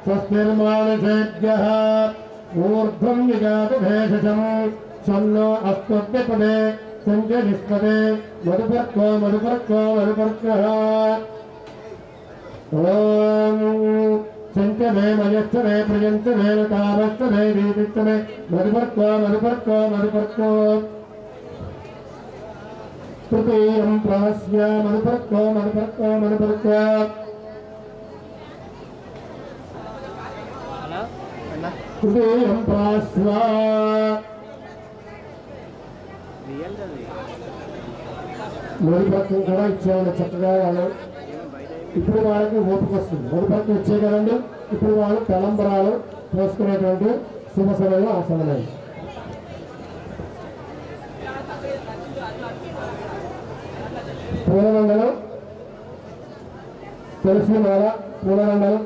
స్వస్తిర్మానుషేభ్యः ఊర్ధ్వం విజాతు భేషజం షన్నో అస్తోభ్యపదే సంజనిష్పదే మధుపర్కో మధుపర్కో మధుపర్కః ఓం శంకరే మయస్థరే ప్రజంతరే తారస్థరే వీతిష్టరే మధుపర్కో మధుపర్కో మధుపర్కో తృతీయం ప్రాస్య మధుపర్కో మధుపర్కో మధుపర్కో తృతీయం ప్రాస్య మధుపర్కం కూడా ఇచ్చేవాళ్ళు చక్కగా వాళ్ళు ఇప్పుడు వాళ్ళకి ఓపిక వస్తుంది మధుపర్కం ఇచ్చే కదండి ఇప్పుడు వాళ్ళు తలంబరాలు పోసుకునేటువంటి శుభ సమయం ఆ సమయం పూలమండలం తులసి మాల పూలమండలం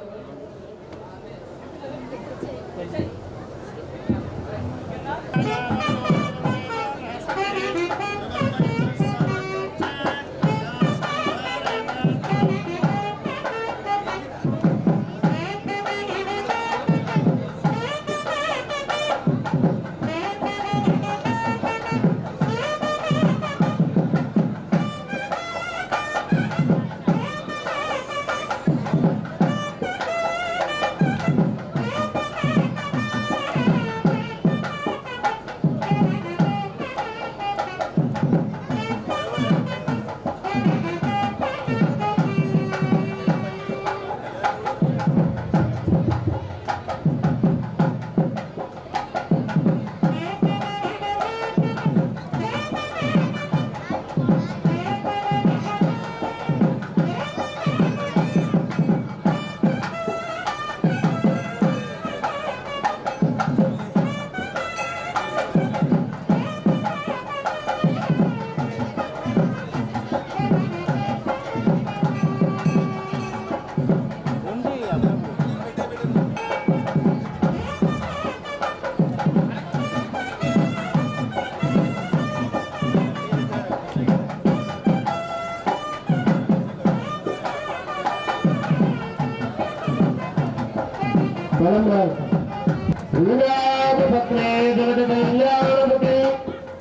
శ్రీరామపత్రే జగత కళ్యాణపతి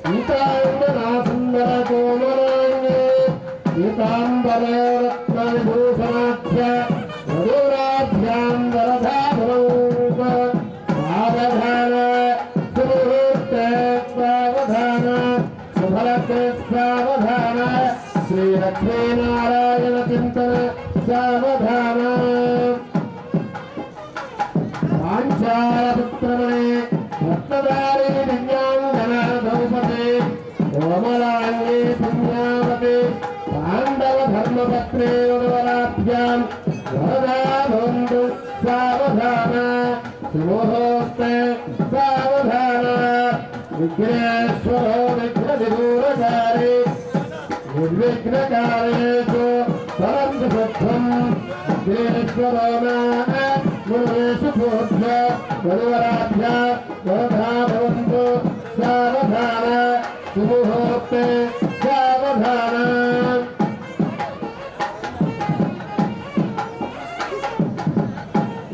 సీతాంబరా సుందర కోమలాంగే సీతాంబరే రత్న విభూషణాఖ్య వధూరాభ్యాం వరధాభవంక సావధాన సుముహూర్తే సావధాన శుభలతే సావధాన శ్రీలక్ష్మీనారాయణ చింతన సావధాన పాంచాలపుత్రమణే రత్నధారి దివ్యాంగన ద్రౌపదే కోమలాంగే పుణ్యావతే పాండవ ధర్మపత్రే వరవరాభ్యాం వరదా భవంతు సావధాన సుముహూర్తే సావధాన విఘ్నేశ్వరో విఘ్నవిదూరకారి నిర్విఘ్నకార్యేషు సరంతు శుద్ధం విఘ్నేశ్వరో మునేషు భూభ్య వరువరాభ్య వరదా భవంతు సావధాన సుముహూర్తే సావధాన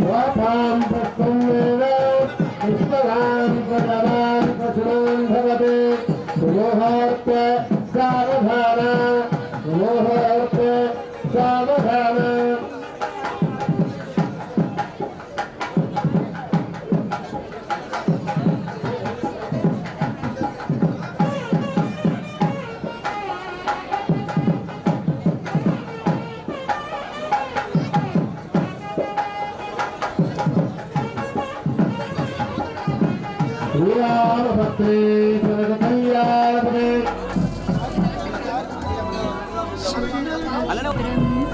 వాపాం పుష్పం వేద పుష్పవాన్ ప్రజవాన్ పశుమాన్ భవతే సుముహూర్తే సావధాన సుముహూర్తే సావధాన శ్రీరామభద్రే జగత కళ్యాణపదే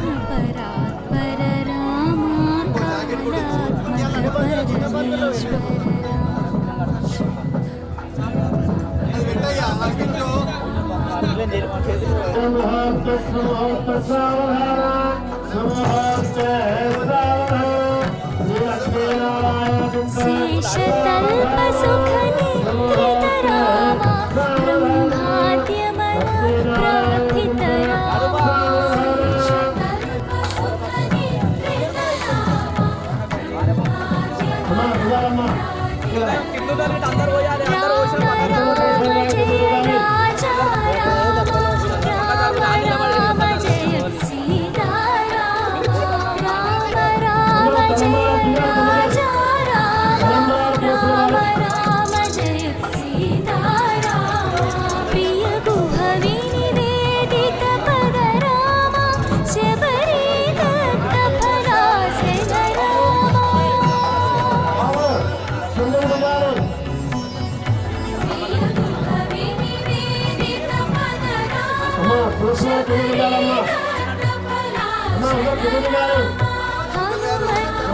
బ్రహ్మపరాత్పర రామాకాలాత్మక పరమేశ్వర అది పెట్టయ్యా, అది పెట్టు. शेषतल्पसुखनिद्रितरामा ब्रह्माद्यमनप्रार्थितरामा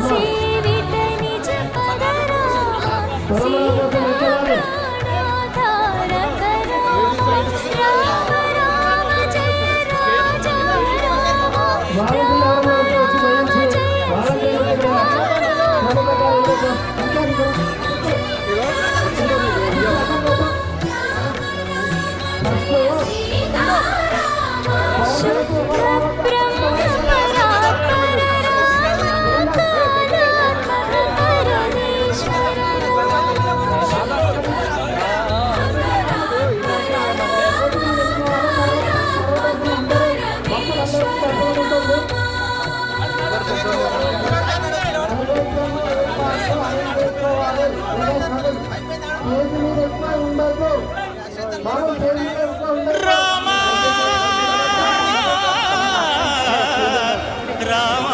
సేవిత నిజ పదరామ రామ రామ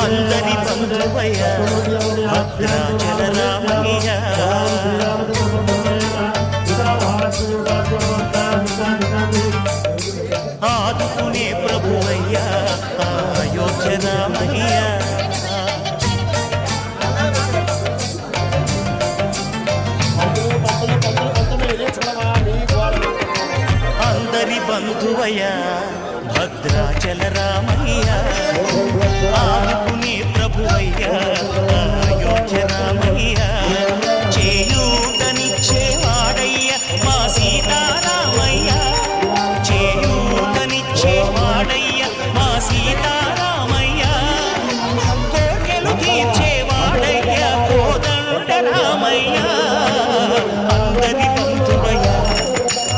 అందరి బంధువయ్య భద్రాచల రామయ్య ఆదుకునే ప్రభువయ్య అయోధ్య రామయ్య అందరి బంధువయ్య భద్రాచల రామయ్య ఆదుకునే ప్రభువయ్య అయోధ్య రామయ్య చేయూతనిచ్చేవాడయ్య మా సీతారామయ్య చేయూతనిచ్చేవాడయ్య మా సీతారామయ్య కోకెలు తీర్చేవాడయ్య కోదండ రామయ్య అందరి బంధువయ్య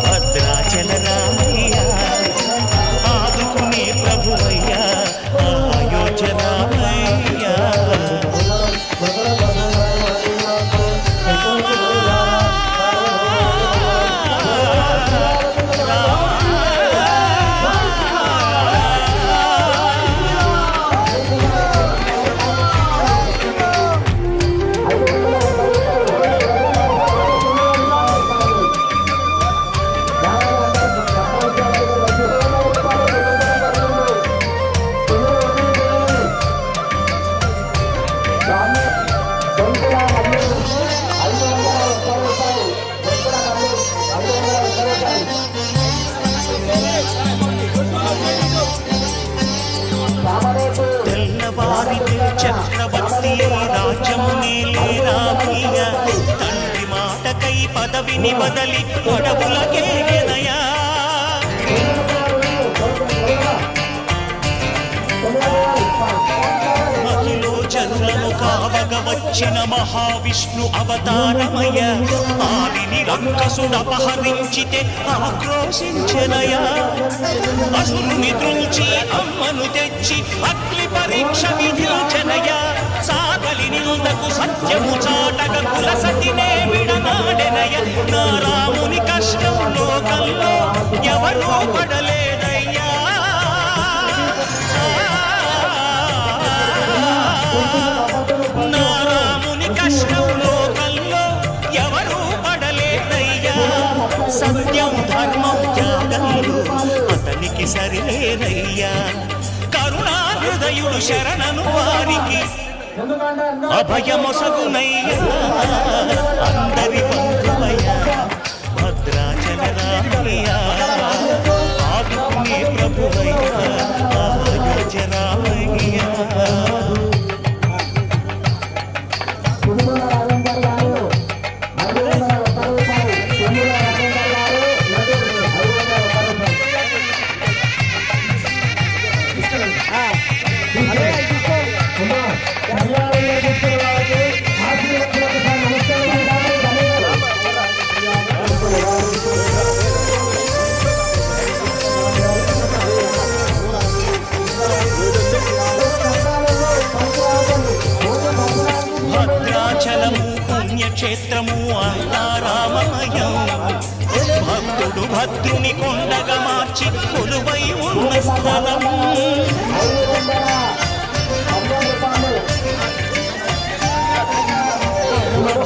భద్రాచల రామయ్య ఆదుకునే ప్రభువయ్య అయోధ్య రామయ్య తెల్లవారితే చక్రవర్తి రాజ్యమునేలే రామయ్య తండ్రి మాటకై పదవిని బదలి అడవులకెళ్ళెనయా మహిలో జనులను కావగ వచ్చిన మహావిష్ణు అవతారమయ ఆదిని రాక్షసుడపహరించితే ఆక్రోశించెనయా అసురుని త్రుంచి అమ్మను తెచ్చి అగ్ని పరీక్ష విధించెనయా సాగలి నిందకు సత్యము చాటగ కుల సతినే విడనాడెనయ నా రాముని కష్టం లోకంలో ఎవరూ పడలేదయ్యా నా రాముని కష్టం లోకంలో సత్యం ధర్మం త్యాగంలో అతనికి సరిలేనయ్యా. కరుణా హృదయుడు శరణను వారికి అభయమొసగునయ్యా. అందరి బంధువయ్యా భద్రాచల రామయ్యా, ఆదుకునే ప్రభువయ్యా అయోధ్య రామయ్యా. భద్రాచలము పుణ్యక్షేత్రము అంతారామమయం. భక్తుడు భద్రుని కొండగా మార్చి కొలువై ఉన్న స్థలము.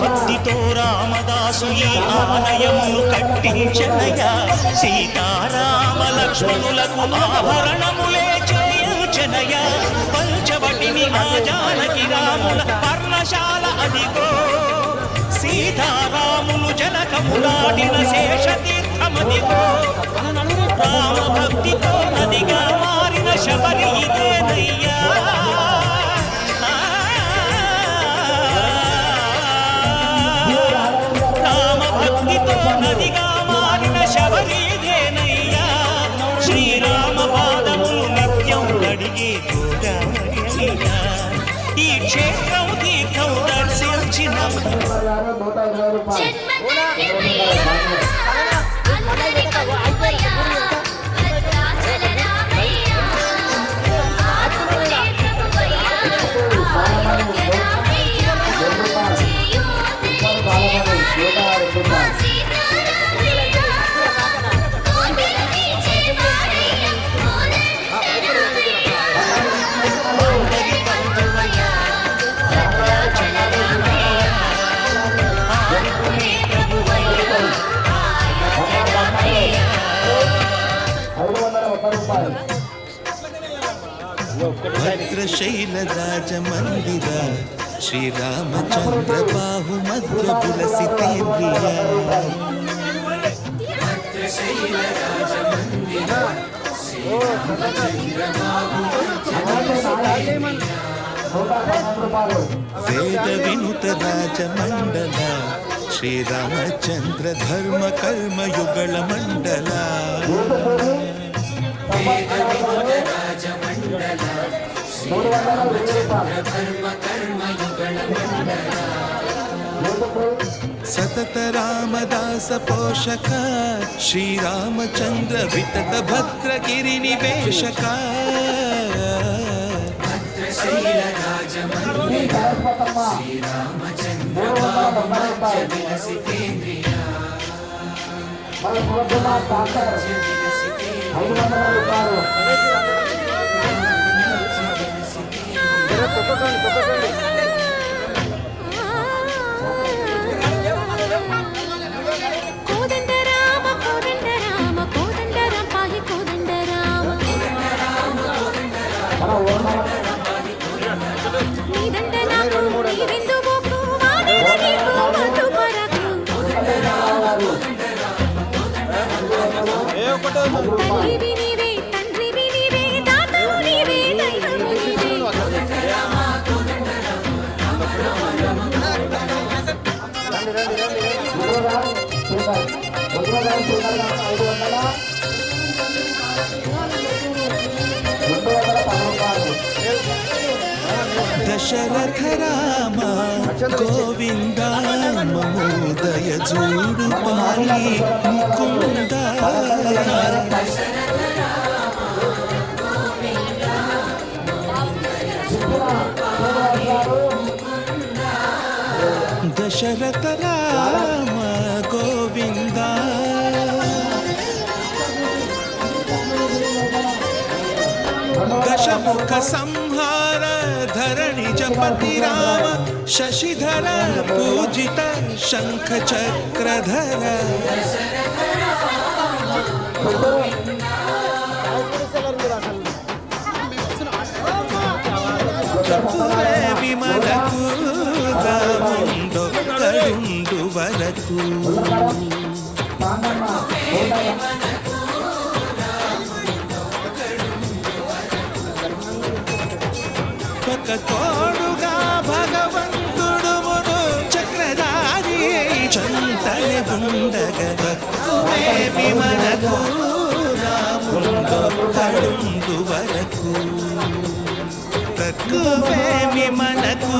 భక్తితో రామదాసు ఈ ఆలయమును కట్టించనయా. సీతారామ లక్ష్మణులకు ఆభరణములే చేయుచనయా. పంచవటిని ఆ జానకి రాముల పర్ణశాల అదిగో. సీతారాములు జనకములాడిన శేషతీర్థమదిగో. రామ భక్తితో నదిగా మారిన శబరి ఇదేనయ్యా. రామ భక్తితో నదిగా మారిన శబరి ఇదేనయ్యా. శ్రీరామ పాదములు నిత్యం కడిగే గోదావరియయ్యా. ఈ క్షేత్రం తీర్థం దర్శించిన భద్రశైలరాజ మందిర శ్రీరామచంద్ర బాహు మధ్య పులసితేంద్రియ. వేద వినుత రాజమండల శ్రీరామచంద్ర ధర్మ కర్మ యుగళ మండల. సతత రామదాస పోషక శ్రీరామచంద్ర వితత భద్రగిరి నివేశక. దశరథ రామ గోవింద మహోదయ జూడు పాలి ముకుంద. దశరథ రామ గోవింద దశముఖ సంహార ధరణి జపతి రామ శశిధర పూజిత శంఖ చక్రధర. వరకు ఒక తోడుగా భగవంతుడు చక్రధారి చంతని ఉండగా తక్కువేమి మనకు రాముండు వరకు తక్కువేమి మనకు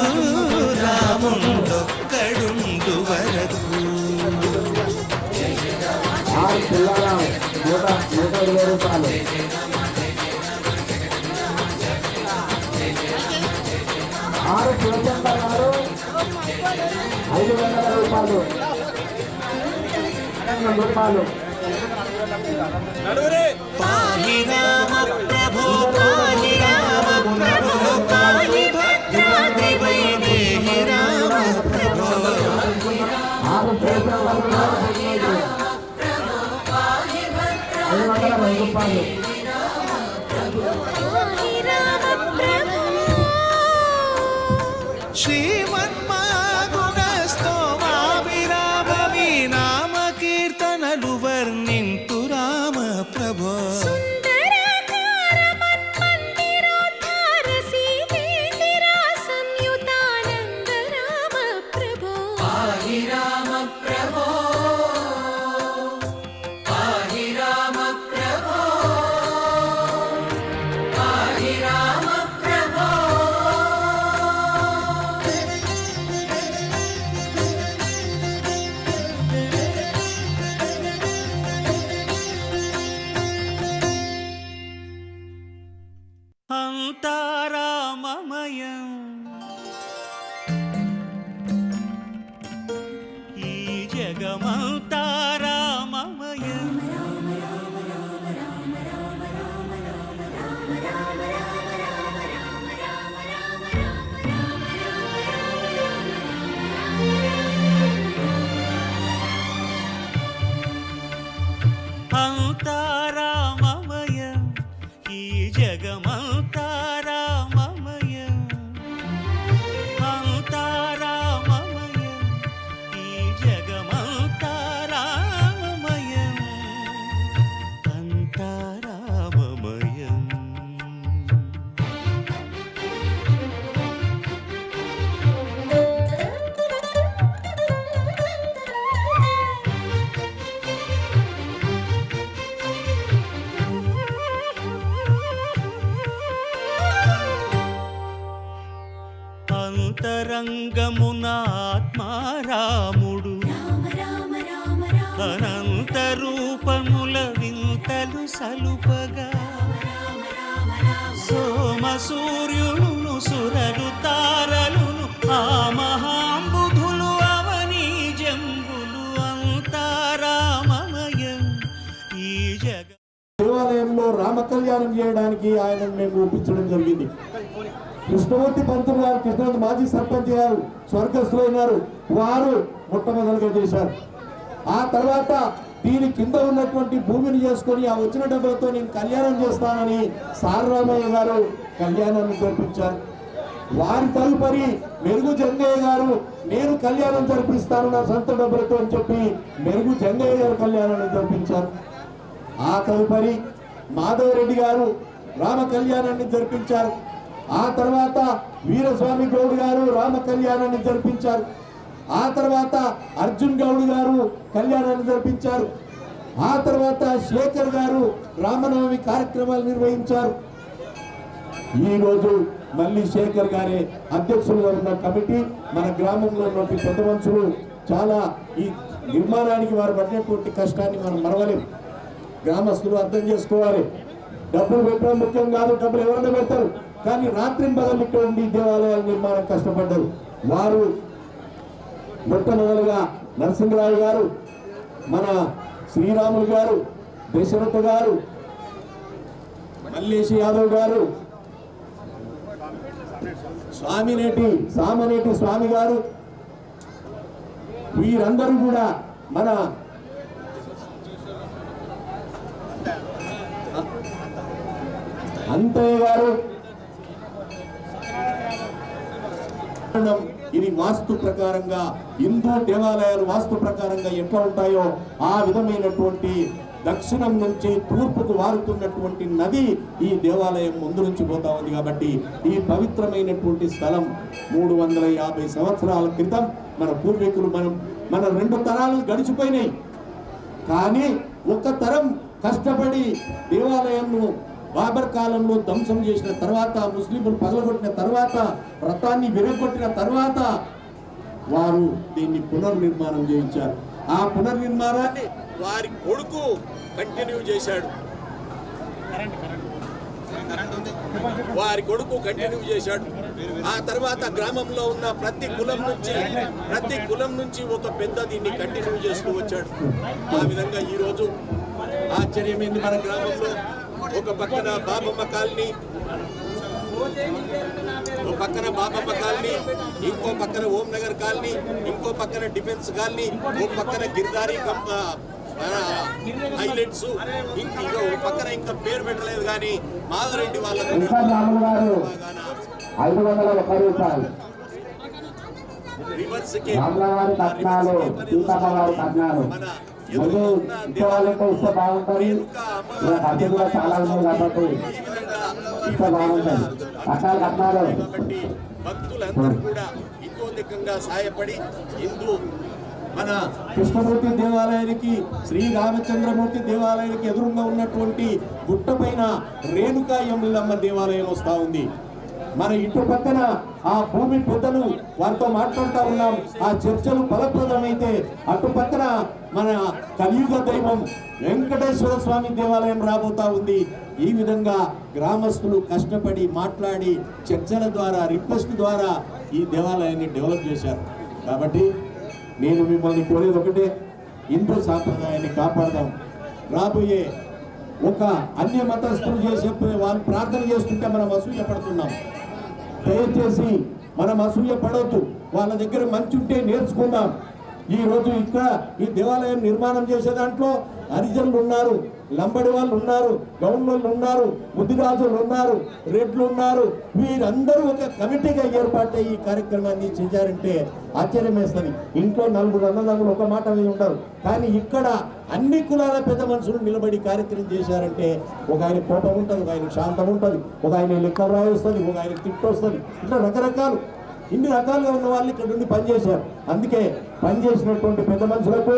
రాముండొక్కడుండు వరకు ఆరు శివచంద్ర గారు 500 రూపాయలు 500 రూపాయలు. పాహి రామ ప్రభో పాహి రామ ప్రభో పాహి భద్రాద్రి వైదేహి రామ ప్రభో 6 500 రూపాయలు. శ్రీమన్మాగుణస్తోమాభిరామ మీ నామ కీర్తనలు వర్ణింతు రామ ప్రభో అంతారామమయం ఈ జగమంతారామమయం అంతారామమయం ఈ జగమంతారామమయం అంతారామమయం ఈ జగమంతారామమయం అంతారామమయం అంతరంగమున ఆత్మారాముడు అనంత రూపముల వింతలు సలుపగా సోమ సూర్యులను సురలు తారలును ఆ మహాంబుధులు అవనీ జంబులు అంతారామమయం ఈ జగ దేవాలయంలో రామ కళ్యాణం చేయడానికి ఆయనను మేము ఒప్పించడం జరిగింది. కృష్ణమూర్తి పంతులు గారు, కృష్ణమూర్తి మాజీ సర్పంచ్ గారు స్వర్గస్థులు అయినారు. వారు మొట్టమొదలుగా చేశారు. ఆ తర్వాత దీని కింద ఉన్నటువంటి భూమిని చేసుకొని ఆ వచ్చిన డబ్బులతో నేను కళ్యాణం చేస్తానని సారరామయ్య గారు కళ్యాణాన్ని జరిపించారు. వారి తదుపరి మెరుగు జంగయ్య గారు నేను కళ్యాణం జరిపిస్తాను నా సొంత డబ్బులతో అని చెప్పి మెరుగు జంగయ్య గారు కళ్యాణాన్ని జరిపించారు. ఆ తదుపరి మాధవరెడ్డి గారు రామ కళ్యాణాన్ని జరిపించారు. ఆ తర్వాత వీరస్వామి గౌడ్ గారు రామ కళ్యాణాన్ని జరిపించారు. ఆ తర్వాత అర్జున్ గౌడ్ గారు కళ్యాణాన్ని జరిపించారు. ఆ తర్వాత శేఖర్ గారు రామనవమి కార్యక్రమాలు నిర్వహించారు. ఈరోజు మళ్ళీ శేఖర్ గారే అధ్యక్షులుగా ఉన్న కమిటీ మన గ్రామంలో ఉన్నటువంటి పెద్ద మనుషులు చాలా ఈ నిర్మాణానికి వారు పడినటువంటి కష్టాన్ని మనం మరవలేం. గ్రామస్తులు అర్థం చేసుకోవాలి. డబ్బులు పెట్టడం ముఖ్యం కాదు, డబ్బులు ఎవరైనా పెడతారు. కానీ రాత్రి పగలు ఇక్కడ ఉండి దేవాలయాల నిర్మాణం కష్టపడ్డారు. వారు మొట్టమొదలుగా నరసింహరావు గారు, మన శ్రీరాములు గారు, దశరథ గారు, మల్లేష్ యాదవ్ గారు, సామనేటి స్వామి గారు, వీరందరూ కూడా మన అంతయ్య గారు ఇది వాస్తు ప్రకారంగా హిందూ దేవాలయాలు వాస్తు ప్రకారంగా ఎట్లా ఉంటాయో ఆ విధమైనటువంటి దక్షిణం నుంచి తూర్పుకు వారుతున్నటువంటి నది ఈ దేవాలయం ముందు నుంచి పోతా ఉంది. కాబట్టి ఈ పవిత్రమైనటువంటి స్థలం 350 సంవత్సరాల క్రితం మన పూర్వీకులు మన 2 తరాలు గడిచిపోయినాయి. కానీ ఒక తరం కష్టపడి దేవాలయంను బాబర్ కాలంలో ధ్వంసం చేసిన తర్వాత, ముస్లింలు పగలగొట్టిన తర్వాత, వ్రతాన్ని విరగొట్టిన తర్వాత వారు దీన్ని పునర్నిర్మాణం చేయించారు. ఆ పునర్నిర్మాణాన్ని వారి కొడుకు కంటిన్యూ చేశాడు. ఆ తర్వాత గ్రామంలో ఉన్న ప్రతి కులం నుంచి ఒక పెద్ద దీన్ని కంటిన్యూ చేస్తూ వచ్చాడు. ఆ విధంగా ఈరోజు ఆశ్చర్యమైంది. మన గ్రామంలో ఒక పక్కన బాబమ్మ కాలనీ, ఇంకో పక్కన ఓం నగర్ కాలనీ, ఇంకో పక్కన డిఫెన్స్ కాలనీ, ఒక పక్కన గిరిదారి హైలైట్స్, ఇంకో పక్కన ఇంకా పేరు పెట్టలేదు కానీ మాధవరెడ్డి వాళ్ళ రివర్స్ కి భక్తులందరూ కూడా ఇంకోదికంగా సహాయపడి హిందూ మన కృష్ణమూర్తి దేవాలయానికి, శ్రీ రామచంద్రమూర్తి దేవాలయానికి ఎదురుగా ఉన్నటువంటి గుట్ట పైన రేణుకా యములమ్మ దేవాలయం వస్తా ఉంది. మన ఇటు పక్కన ఆ భూమి పెద్దలు వారితో మాట్లాడుతూ ఉన్నాం. ఆ చర్చలు ఫలప్రదమైతే అటు పక్కన మన కలియుగ దైవం వెంకటేశ్వర స్వామి దేవాలయం రాబోతా ఉంది. ఈ విధంగా గ్రామస్తులు కష్టపడి మాట్లాడి చర్చల ద్వారా, రిక్వెస్ట్ ద్వారా ఈ దేవాలయాన్ని డెవలప్ చేశారు. కాబట్టి నేను మిమ్మల్ని కోరేది ఒకటే, హిందూ సాంప్రదాయాన్ని కాపాడదాం. రాబోయే ఒక అన్య మతస్థులు చేసే వాళ్ళు ప్రార్థన చేస్తుంటే మనం అసూయ పడుతున్నాం. దయచేసి మనం అసూయ పడవద్దు. వాళ్ళ దగ్గర మంచి ఉంటే నేర్చుకుందాం. ఈ రోజు ఇక్కడ ఈ దేవాలయం నిర్మాణం చేసే దాంట్లో హరిజనులు ఉన్నారు, లంబడి వాళ్ళు ఉన్నారు, గౌండ్లు ఉన్నారు, ముదిరాజులు ఉన్నారు, రెడ్లు ఉన్నారు. వీరందరూ ఒక కమిటీగా ఏర్పాటై ఈ కార్యక్రమాన్ని చేశారంటే ఆశ్చర్యం వేస్తుంది. ఇంట్లో 4 అన్నదమ్ములు ఒక మాట మీద ఉంటారు, కానీ ఇక్కడ అన్ని కులాల పెద్ద మనుషులు నిలబడి కార్యక్రమం చేశారంటే ఒక ఆయన కోపం ఉంటుంది, ఒక ఆయన శాంతం ఉంటుంది, ఒక ఆయన లెక్కలు రాయి వస్తుంది, ఒక ఆయన తిట్టు వస్తుంది. ఇట్లా రకరకాలు ఇన్ని రకాలుగా ఉన్న వాళ్ళు ఇక్కడ నుండి పనిచేశారు. అందుకే పనిచేసినటువంటి పెద్ద మనుషులకు,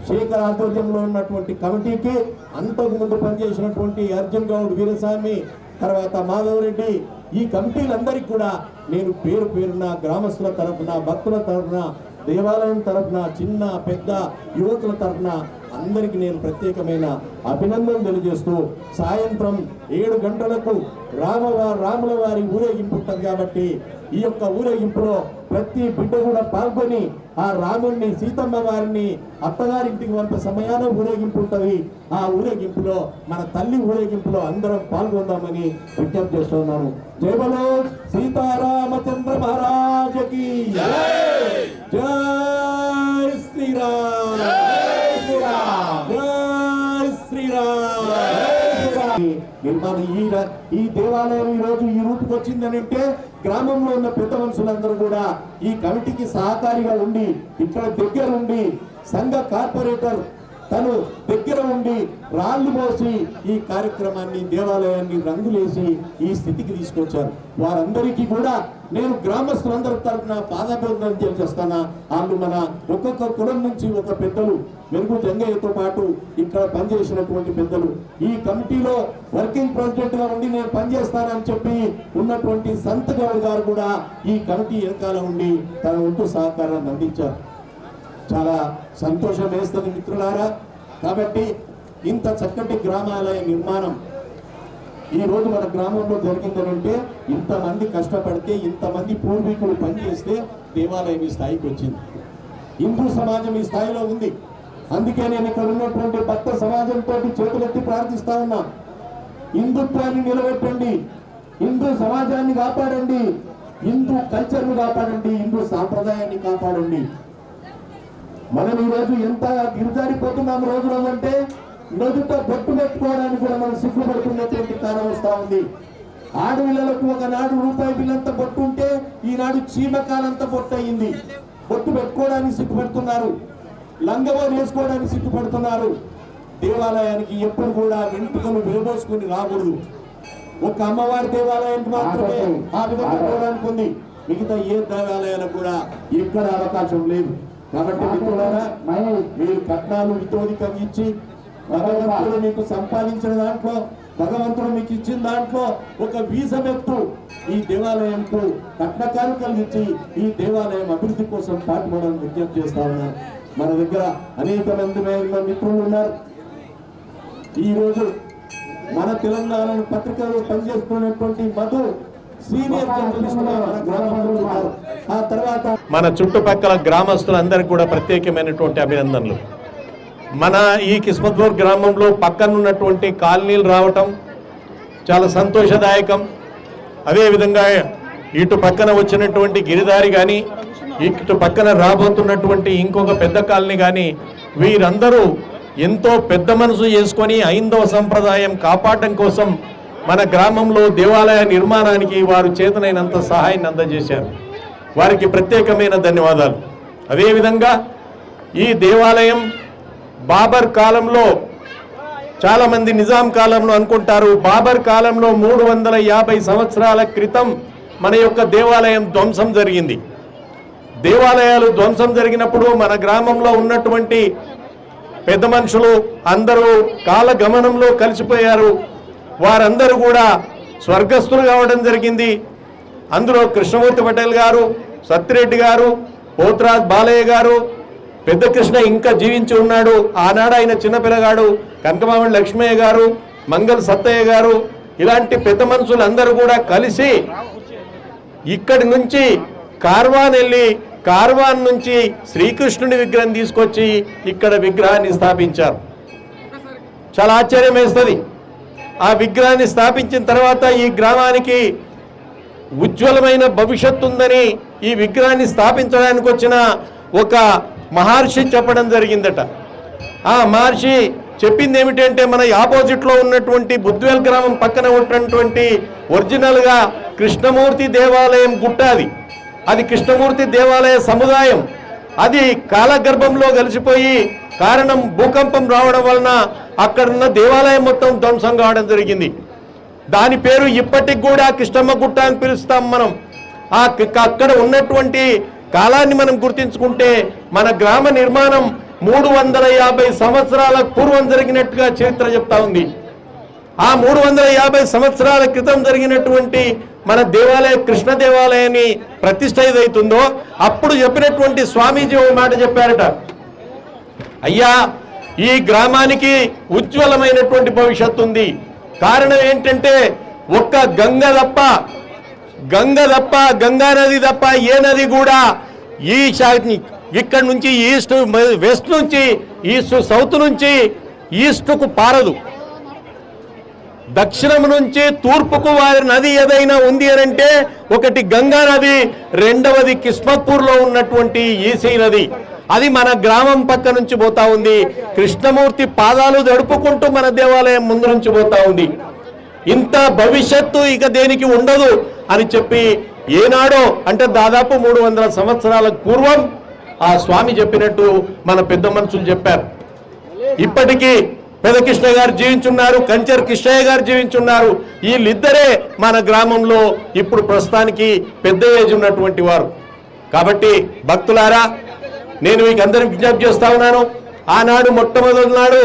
శేఖర్ ఆధ్వర్యంలో ఉన్నటువంటి కమిటీకి, అంతకుముందు పనిచేసినటువంటి అర్జున్ గౌడ్, వీరస్వామి, తర్వాత మాధవరెడ్డి, ఈ కమిటీలందరికీ కూడా నేను పేరు పేరున గ్రామస్తుల తరఫున, భక్తుల తరఫున, దేవాలయం తరఫున, చిన్న పెద్ద యువకుల తరఫున అందరికీ నేను ప్రత్యేకమైన అభినందనలు తెలియజేస్తూ, సాయంత్రం 7 గంటలకు రాముల వారి ఊరేగింపు ఉంటుంది. కాబట్టి ఈ యొక్క ఊరేగింపులో ప్రతి బిడ్డ కూడా పాల్గొని ఆ రాముడిని, సీతమ్మ వారిని అత్తగారింటికి పంపే సమయాన ఊరేగింపు ఉంటుంది. ఆ ఊరేగింపులో, మన తల్లి ఊరేగింపులో అందరం పాల్గొందామని విజ్ఞప్తి చేస్తున్నాను. జై బలో సీతారామచంద్ర మహారాజకి జై శ్రీరామ్, జై శ్రీరామ్. ఈ దేవాలయం ఈ రోజు ఈ రూపుకి వచ్చిందని అంటే గ్రామంలో ఉన్న పెద్ద మనుషులందరూ కూడా ఈ కమిటీకి సహకారిగా ఉండి, ఇక్కడ దగ్గర ఉండి, సంఘ కార్పొరేటర్ తను దగ్గర ఉండి రాళ్ళు మోసి ఈ కార్యక్రమాన్ని, దేవాలయాన్ని రంగులేసి ఈ స్థితికి తీసుకొచ్చారు. వారందరికీ కూడా నేను గ్రామస్తులందరి తరఫున పాదాభివందనం చేస్తాను. వాళ్ళు మన ఒక్కొక్క కులం నుంచి ఒక పెద్దలు, వెలుగు జంగయ్యతో పాటు ఇక్కడ పనిచేసినటువంటి పెద్దలు, ఈ కమిటీలో వర్కింగ్ ప్రెసిడెంట్ గా ఉండి నేను పనిచేస్తానని చెప్పి ఉన్నటువంటి సంత గౌడ్ గారు కూడా ఈ కమిటీ వెనకాల ఉండి తన వంతు సహకారాన్ని అందించారు. చాలా సంతోషం వేస్తుంది మిత్రులారా. కాబట్టి ఇంత చక్కటి గ్రామాలయ నిర్మాణం ఈ రోజు మన గ్రామంలో జరిగిందనంటే, ఇంతమంది కష్టపడితే, ఇంతమంది పూర్వీకులు పనిచేస్తే దేవాలయం ఈ స్థాయికి వచ్చింది. హిందూ సమాజం ఈ స్థాయిలో ఉంది. అందుకే నేను ఇక్కడ ఉన్నటువంటి భక్త సమాజంతో చేతులెత్తి ప్రార్థిస్తా ఉన్నా, హిందుత్వాన్ని నిలబెట్టండి, హిందూ సమాజాన్ని కాపాడండి, హిందూ కల్చర్ను కాపాడండి, హిందూ సాంప్రదాయాన్ని కాపాడండి. మనం ఈ రోజు ఎంత గిరిజారిపోతున్నాం రోజు రోజంటే, నదుట బొట్టు పెట్టుకోవడానికి కూడా మనం సిగ్గుపడుతున్నటువంటి కాలం వస్తా ఉంది. ఆడపిల్లలకు ఒకనాడు రూపాయి బిల్లంత బొట్టు ఉంటే ఈనాడు చీమకాలంత బొట్టు అయింది. బొట్టు పెట్టుకోవడానికి సిగ్గుపడుతున్నారు, లంగవోలు వేసుకోవడానికి సిగ్గుపడుతున్నారు. దేవాలయానికి ఎప్పుడు కూడా వెంట్రుకలు విరబోసుకుని రాకూడదు. ఒక అమ్మవారి దేవాలయానికి మాత్రమే ఆ విధంగా పోవడానికి ఉంది. మిగతా ఏ దేవాలయాలకు కూడా ఎక్కడ అవకాశం లేదు. కాబట్టి మిత్రులారా, మీరు కట్నాలు వితోదికంగా ఇచ్చి భగవంతుడు మీకు సంపాదించిన దాంట్లో, భగవంతుడు మీకు ఇచ్చిన దాంట్లో ఒక వీసమెత్తు ఈ దేవాలయంకు కట్న కానుకలు ఇచ్చి ఈ దేవాలయం అభివృద్ధి కోసం పాటుపడాలని విజ్ఞప్తి చేస్తా ఉన్నారు. మన దగ్గర అనేక మంది మిత్రులు ఉన్నారు. ఈ రోజు మన తెలంగాణ పత్రికలో పనిచేస్తున్నటువంటి మధు సీనియర్ జర్నలిస్ట్ మన గ్రామంలో ఉన్నారు. ఆ తర్వాత మన చుట్టుపక్కల గ్రామస్తులందరికీ కూడా ప్రత్యేకమైనటువంటి అభినందనలు. మన ఈ కిస్మత్పూర్ గ్రామంలో పక్కనున్నటువంటి కాలనీలు రావటం చాలా సంతోషదాయకం. అదేవిధంగా ఇటు పక్కన వచ్చినటువంటి గిరిదారి కానీ, ఇటు పక్కన రాబోతున్నటువంటి ఇంకొక పెద్ద కాలనీ కానీ, వీరందరూ ఎంతో పెద్ద మనసు చేసుకొని హైందవ సంప్రదాయం కాపాడటం కోసం మన గ్రామంలో దేవాలయ నిర్మాణానికి వారు చేతనైనంత సహాయాన్ని అందజేశారు. వారికి ప్రత్యేకమైన ధన్యవాదాలు. అదేవిధంగా ఈ దేవాలయం బాబర్ కాలంలో, చాలామంది నిజాం కాలంలో అనుకుంటారు, బాబర్ కాలంలో 350 సంవత్సరాల క్రితం మన యొక్క దేవాలయం ధ్వంసం జరిగింది. దేవాలయాలు ధ్వంసం జరిగినప్పుడు మన గ్రామంలో ఉన్నటువంటి పెద్ద మనుషులు అందరూ కాలగమనంలో కలిసిపోయారు. వారందరూ కూడా స్వర్గస్థులు కావడం జరిగింది. అందులో కృష్ణమూర్తి పటేల్ గారు, సత్తిరెడ్డి గారు, పోత్రాజ్ బాలయ్య గారు, పెద్ద కృష్ణ ఇంకా జీవించి ఉన్నాడు. ఆనాడు ఆయన చిన్నపిల్లగాడు. కనకమామిడి లక్ష్మయ్య గారు, మంగళ సత్తయ్య గారు, ఇలాంటి పెద్ద మనుషులు అందరూ కూడా కలిసి ఇక్కడి నుంచి కార్వాన్ వెళ్ళి, కార్వాన్ నుంచి శ్రీకృష్ణుని విగ్రహం తీసుకొచ్చి ఇక్కడ విగ్రహాన్ని స్థాపించారు. చాలా ఆశ్చర్యం వేస్తుంది. ఆ విగ్రహాన్ని స్థాపించిన తర్వాత ఈ గ్రామానికి ఉజ్వలమైన భవిష్యత్తు ఉందని ఈ విగ్రహాన్ని స్థాపించడానికి వచ్చిన ఒక మహర్షి చెప్పడం జరిగిందట. ఆ మహర్షి చెప్పింది ఏమిటంటే, మన ఆపోజిట్లో ఉన్నటువంటి బుద్వేల్ గ్రామం పక్కన ఉన్నటువంటి ఒరిజినల్గా కృష్ణమూర్తి దేవాలయం గుట్ట, అది కృష్ణమూర్తి దేవాలయ సముదాయం. అది కాలగర్భంలో కలిసిపోయి కారణం భూకంపం రావడం వలన అక్కడున్న దేవాలయం మొత్తం ధ్వంసం కావడం జరిగింది. దాని పేరు ఇప్పటికి కూడా కృష్ణమ్మ గుట్ట అని పిలుస్తాం మనం. అక్కడ ఉన్నటువంటి కాలాన్ని మనం గుర్తించుకుంటే మన గ్రామ నిర్మాణం 350 సంవత్సరాల పూర్వం జరిగినట్టుగా చరిత్ర చెప్తా ఉంది. ఆ 350 సంవత్సరాల క్రితం జరిగినటువంటి మన దేవాలయ కృష్ణ దేవాలయాన్ని ప్రతిష్ఠ ఏదైతుందో అప్పుడు చెప్పినటువంటి స్వామీజీ ఒక మాట చెప్పారట, అయ్యా ఈ గ్రామానికి ఉజ్వలమైనటువంటి భవిష్యత్తు ఉంది. కారణం ఏంటంటే ఒక్క గంగ తప్ప, గంగా నది తప్ప ఏ నది కూడా ఈ ఇక్కడ నుంచి ఈస్ట్ వెస్ట్ నుంచి ఈస్ట్ సౌత్ నుంచి ఈస్ట్కు పారదు. దక్షిణం నుంచి తూర్పుకు వారి నది ఏదైనా ఉంది అని అంటే ఒకటి గంగా నది, రెండవది కిస్మత్పూర్లో ఉన్నటువంటి ఈసీ నది. అది మన గ్రామం పక్క నుంచి పోతా ఉంది. కృష్ణమూర్తి పాదాలు దడుపుకుంటూ మన దేవాలయం ముందు నుంచి పోతా ఉంది. ఇంత భవిష్యత్తు ఇక దేనికి ఉండదు అని చెప్పి ఏనాడో అంటే దాదాపు 300 సంవత్సరాల పూర్వం ఆ స్వామి చెప్పినట్టు మన పెద్ద మనుషులు చెప్పారు. ఇప్పటికీ పెదకృష్ణ గారు జీవించున్నారు, కంచర్ కృష్ణయ్య గారు జీవించున్నారు. వీళ్ళిద్దరే మన గ్రామంలో ఇప్పుడు ప్రస్తుతానికి పెద్ద ఏజ్ ఉన్నటువంటి వారు. కాబట్టి భక్తులారా, నేను మీకు అందరికి విజ్ఞప్తి చేస్తా ఉన్నాను, ఆనాడు మొట్టమొదటి నాడు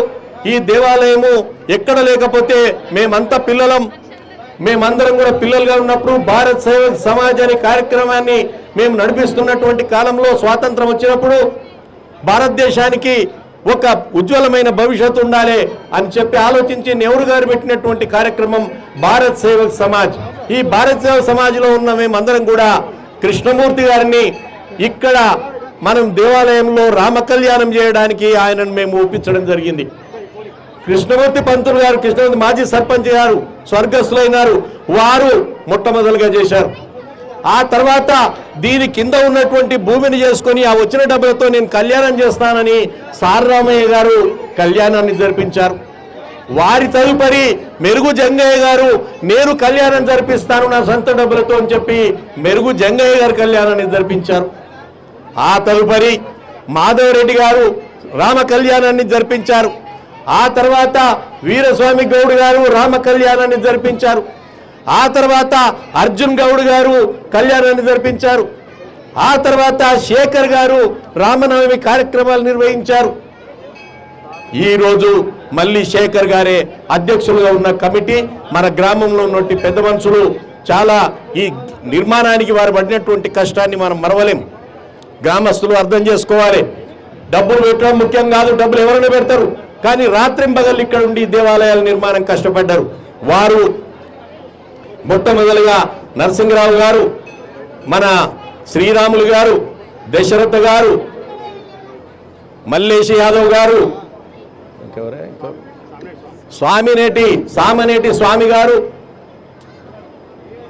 ఈ దేవాలయము ఎక్కడ లేకపోతే మేమంతా పిల్లలం, మేమందరం కూడా పిల్లలుగా ఉన్నప్పుడు భారత్ సేవక్ సమాజ్ అనే కార్యక్రమాన్ని మేము నడిపిస్తున్నటువంటి కాలంలో స్వాతంత్రం వచ్చినప్పుడు భారతదేశానికి ఒక ఉజ్వలమైన భవిష్యత్తు ఉండాలి అని చెప్పి ఆలోచించి నెహ్రూ గారు పెట్టినటువంటి కార్యక్రమం భారత్ సేవక్ సమాజ్. ఈ భారత్ సేవక్ సమాజ్లో ఉన్న మేమందరం కూడా కృష్ణమూర్తి గారిని ఇక్కడ మనం దేవాలయంలో రామ కళ్యాణం చేయడానికి ఆయనను మేము ఒప్పించడం జరిగింది. కృష్ణమూర్తి పంతులు గారు, కృష్ణమూర్తి మాజీ సర్పంచ్ గారు స్వర్గస్థులైనారు, వారు మొట్టమొదలుగా చేశారు. ఆ తర్వాత దీని కింద ఉన్నటువంటి భూమిని చేసుకొని ఆ వచ్చిన డబ్బులతో నేను కళ్యాణం చేస్తానని సారరామయ్య గారు కళ్యాణాన్ని జరిపించారు. వారి తదుపరి మెరుగు జంగయ్య గారు నేను కళ్యాణం జరిపిస్తాను నా సొంత డబ్బులతో అని చెప్పి మెరుగు జంగయ్య గారు కళ్యాణాన్ని జరిపించారు. ఆ తదుపరి మాధవరెడ్డి గారు రామ కళ్యాణాన్ని జరిపించారు. ఆ తర్వాత వీరస్వామి గౌడ్ గారు రామ కళ్యాణాన్ని జరిపించారు. ఆ తర్వాత అర్జున్ గౌడ్ గారు కళ్యాణాన్ని జరిపించారు. ఆ తర్వాత శేఖర్ గారు రామనవమి కార్యక్రమాలు నిర్వహించారు. ఈరోజు మళ్ళీ శేఖర్ గారే అధ్యక్షులుగా ఉన్న కమిటీ మన గ్రామంలో ఉన్నటువంటి పెద్ద మనుషులు చాలా ఈ నిర్మాణానికి వారు పడినటువంటి కష్టాన్ని మనం మరవలేం. గ్రామస్తులు అర్థం చేసుకోవాలి. డబ్బులు పెట్టడం ముఖ్యం కాదు, డబ్బులు ఎవరైనా పెడతారు, కానీ రాత్రింబగళ్ళు ఇక్కడ ఉండి దేవాలయాల నిర్మాణం కష్టపడ్డారు. వారు మొట్టమొదలుగా నరసింహరావు గారు, మన శ్రీరాములు గారు, దశరథ గారు, మల్లేష్ యాదవ్ గారు, సామనేటి స్వామి గారు,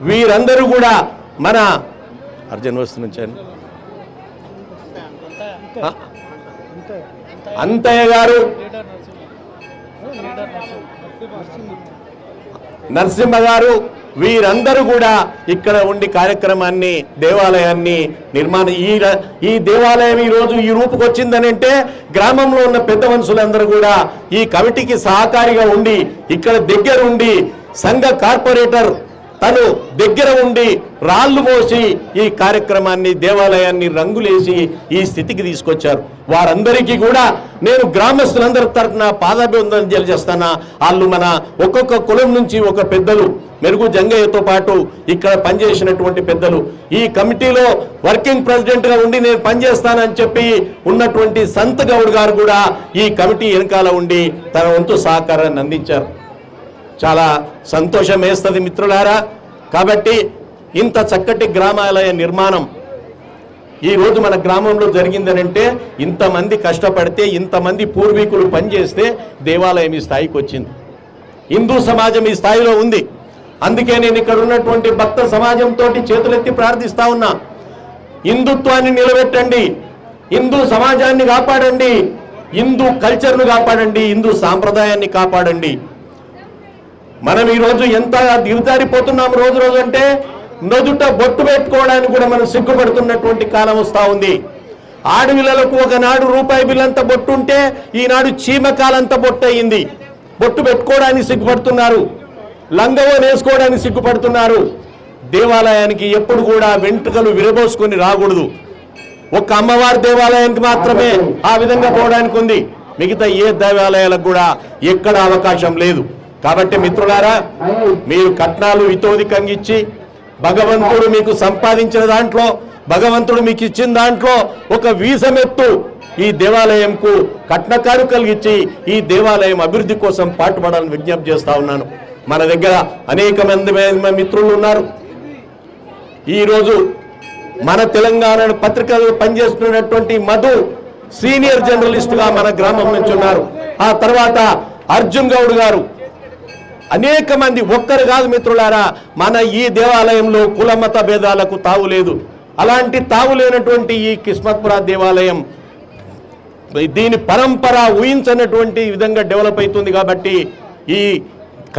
వీరందరూ కూడా మన అర్జున్ వస్తు నుంచి అంతయ్య గారు, నరసింహ గారు, వీరందరూ కూడా ఇక్కడ ఉండి కార్యక్రమాన్ని దేవాలయాన్ని ఈ దేవాలయం ఈరోజు ఈ రూపుకు వచ్చిందని అంటే గ్రామంలో ఉన్న పెద్ద మనుషులందరూ కూడా ఈ కమిటీకి సహకారిగా ఉండి ఇక్కడ దగ్గర ఉండి సంఘ కార్పొరేటర్ తను దగ్గర ఉండి రాళ్ళు మోసి ఈ కార్యక్రమాన్ని దేవాలయాన్ని రంగులేసి ఈ స్థితికి తీసుకొచ్చారు. వారందరికీ కూడా నేను గ్రామస్తులందరి తరఫున పాదాభివందనం తెలియజేస్తానా. వాళ్ళు మన ఒక్కొక్క కులం నుంచి ఒక పెద్దలు, మెరుగు జంగయ్యతో పాటు ఇక్కడ పనిచేసినటువంటి పెద్దలు, ఈ కమిటీలో వర్కింగ్ ప్రెసిడెంట్గా ఉండి నేను పనిచేస్తానని చెప్పి ఉన్నటువంటి సంత్ గౌడ్ గారు కూడా ఈ కమిటీ వెనకాల ఉండి తన వంతు సహకారాన్ని అందించారు. చాలా సంతోషం వేస్తుంది మిత్రులారా. కాబట్టి ఇంత చక్కటి గ్రామాలయ నిర్మాణం ఈరోజు మన గ్రామంలో జరిగిందనంటే ఇంతమంది కష్టపడితే, ఇంతమంది పూర్వీకులు పనిచేస్తే దేవాలయం ఈ స్థాయికి వచ్చింది. హిందూ సమాజం ఈ స్థాయిలో ఉంది. అందుకే నేను ఇక్కడ ఉన్నటువంటి భక్త సమాజంతో చేతులెత్తి ప్రార్థిస్తా ఉన్నా. హిందుత్వాన్ని నిలబెట్టండి, హిందూ సమాజాన్ని కాపాడండి, హిందూ కల్చర్ను కాపాడండి, హిందూ సాంప్రదాయాన్ని కాపాడండి. మనం ఈరోజు ఎంత దిగజారిపోతున్నాం రోజు రోజు అంటే నదుట బొట్టు పెట్టుకోవడానికి కూడా మనం సిగ్గుపడుతున్నటువంటి కాలం వస్తూ ఉంది. ఆడపిల్లలకు ఒకనాడు రూపాయి బిల్లంత బొట్టు ఉంటే ఈనాడు చీమకాలంత బొట్టు అయింది. బొట్టు పెట్టుకోవడానికి సిగ్గుపడుతున్నారు, లంగవో వేసుకోవడానికి సిగ్గుపడుతున్నారు. దేవాలయానికి ఎప్పుడు కూడా వెంట్రుకలు విరబోసుకొని రాకూడదు. ఒక అమ్మవారి దేవాలయానికి మాత్రమే ఆ విధంగా పోవడానికి ఉంది, మిగతా ఏ దేవాలయాలకు కూడా ఎక్కడ అవకాశం లేదు. కాబట్టి మిత్రులారా, మీరు కట్నాలు ఇతోధికంగా ఇచ్చి భగవంతుడు మీకు సంపాదించిన దాంట్లో, భగవంతుడు మీకు ఇచ్చిన దాంట్లో ఒక వీసమెత్తు ఈ దేవాలయంకు కట్న కానుకలు ఇచ్చి ఈ దేవాలయం అభివృద్ధి కోసం పాటుపడాలని విజ్ఞప్తి చేస్తా ఉన్నాను. మన దగ్గర అనేక మంది మిత్రులు ఉన్నారు. ఈరోజు మన తెలంగాణ పత్రికలు పనిచేస్తున్నటువంటి మధు సీనియర్ జర్నలిస్టుగా మన గ్రామం నుంచి ఉన్నారు. ఆ తర్వాత అర్జున్ గౌడ్ గారు, అనేక మంది, ఒక్కరు కాదు మిత్రులారా. మన ఈ దేవాలయంలో కుల మత భేదాలకు తావు లేదు. అలాంటి తావు లేనటువంటి ఈ కిస్మత్పుర దేవాలయం దీని పరంపర ఊహించనటువంటి విధంగా డెవలప్ అవుతుంది. కాబట్టి ఈ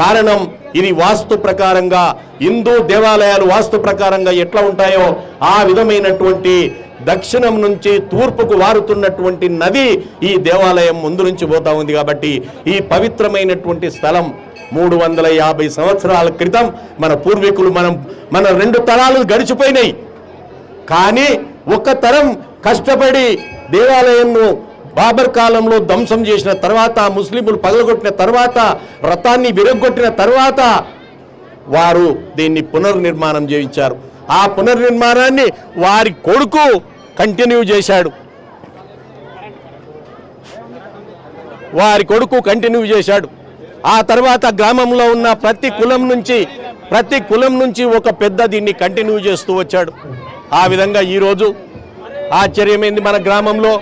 కారణం ఇది వాస్తు ప్రకారంగా, హిందూ దేవాలయాలు వాస్తు ప్రకారంగా ఎట్లా ఉంటాయో ఆ విధమైనటువంటి దక్షిణం నుంచి తూర్పుకు వారుతున్నటువంటి నది ఈ దేవాలయం ముందు నుంచి పోతా ఉంది. కాబట్టి ఈ పవిత్రమైనటువంటి స్థలం 350 సంవత్సరాల క్రితం మన పూర్వీకులు, మన 2 తరాలు గడిచిపోయినాయి. కానీ ఒక తరం కష్టపడి దేవాలయంను బాబర్ కాలంలో ధ్వంసం చేసిన తర్వాత, ముస్లింలు పగలగొట్టిన తర్వాత, రథాన్ని విరగొట్టిన తర్వాత వారు దీన్ని పునర్నిర్మాణం చేయించారు. ఆ పునర్నిర్మాణాన్ని వారి కొడుకు కంటిన్యూ చేశాడు. ఆ తర్వాత గ్రామంలో ఉన్న ప్రతి కులం నుంచి ఒక పెద్ద దీన్ని కంటిన్యూ చేస్తూ వచ్చాడు. ఆ విధంగా ఈరోజు ఆశ్చర్యమైంది. మన గ్రామంలో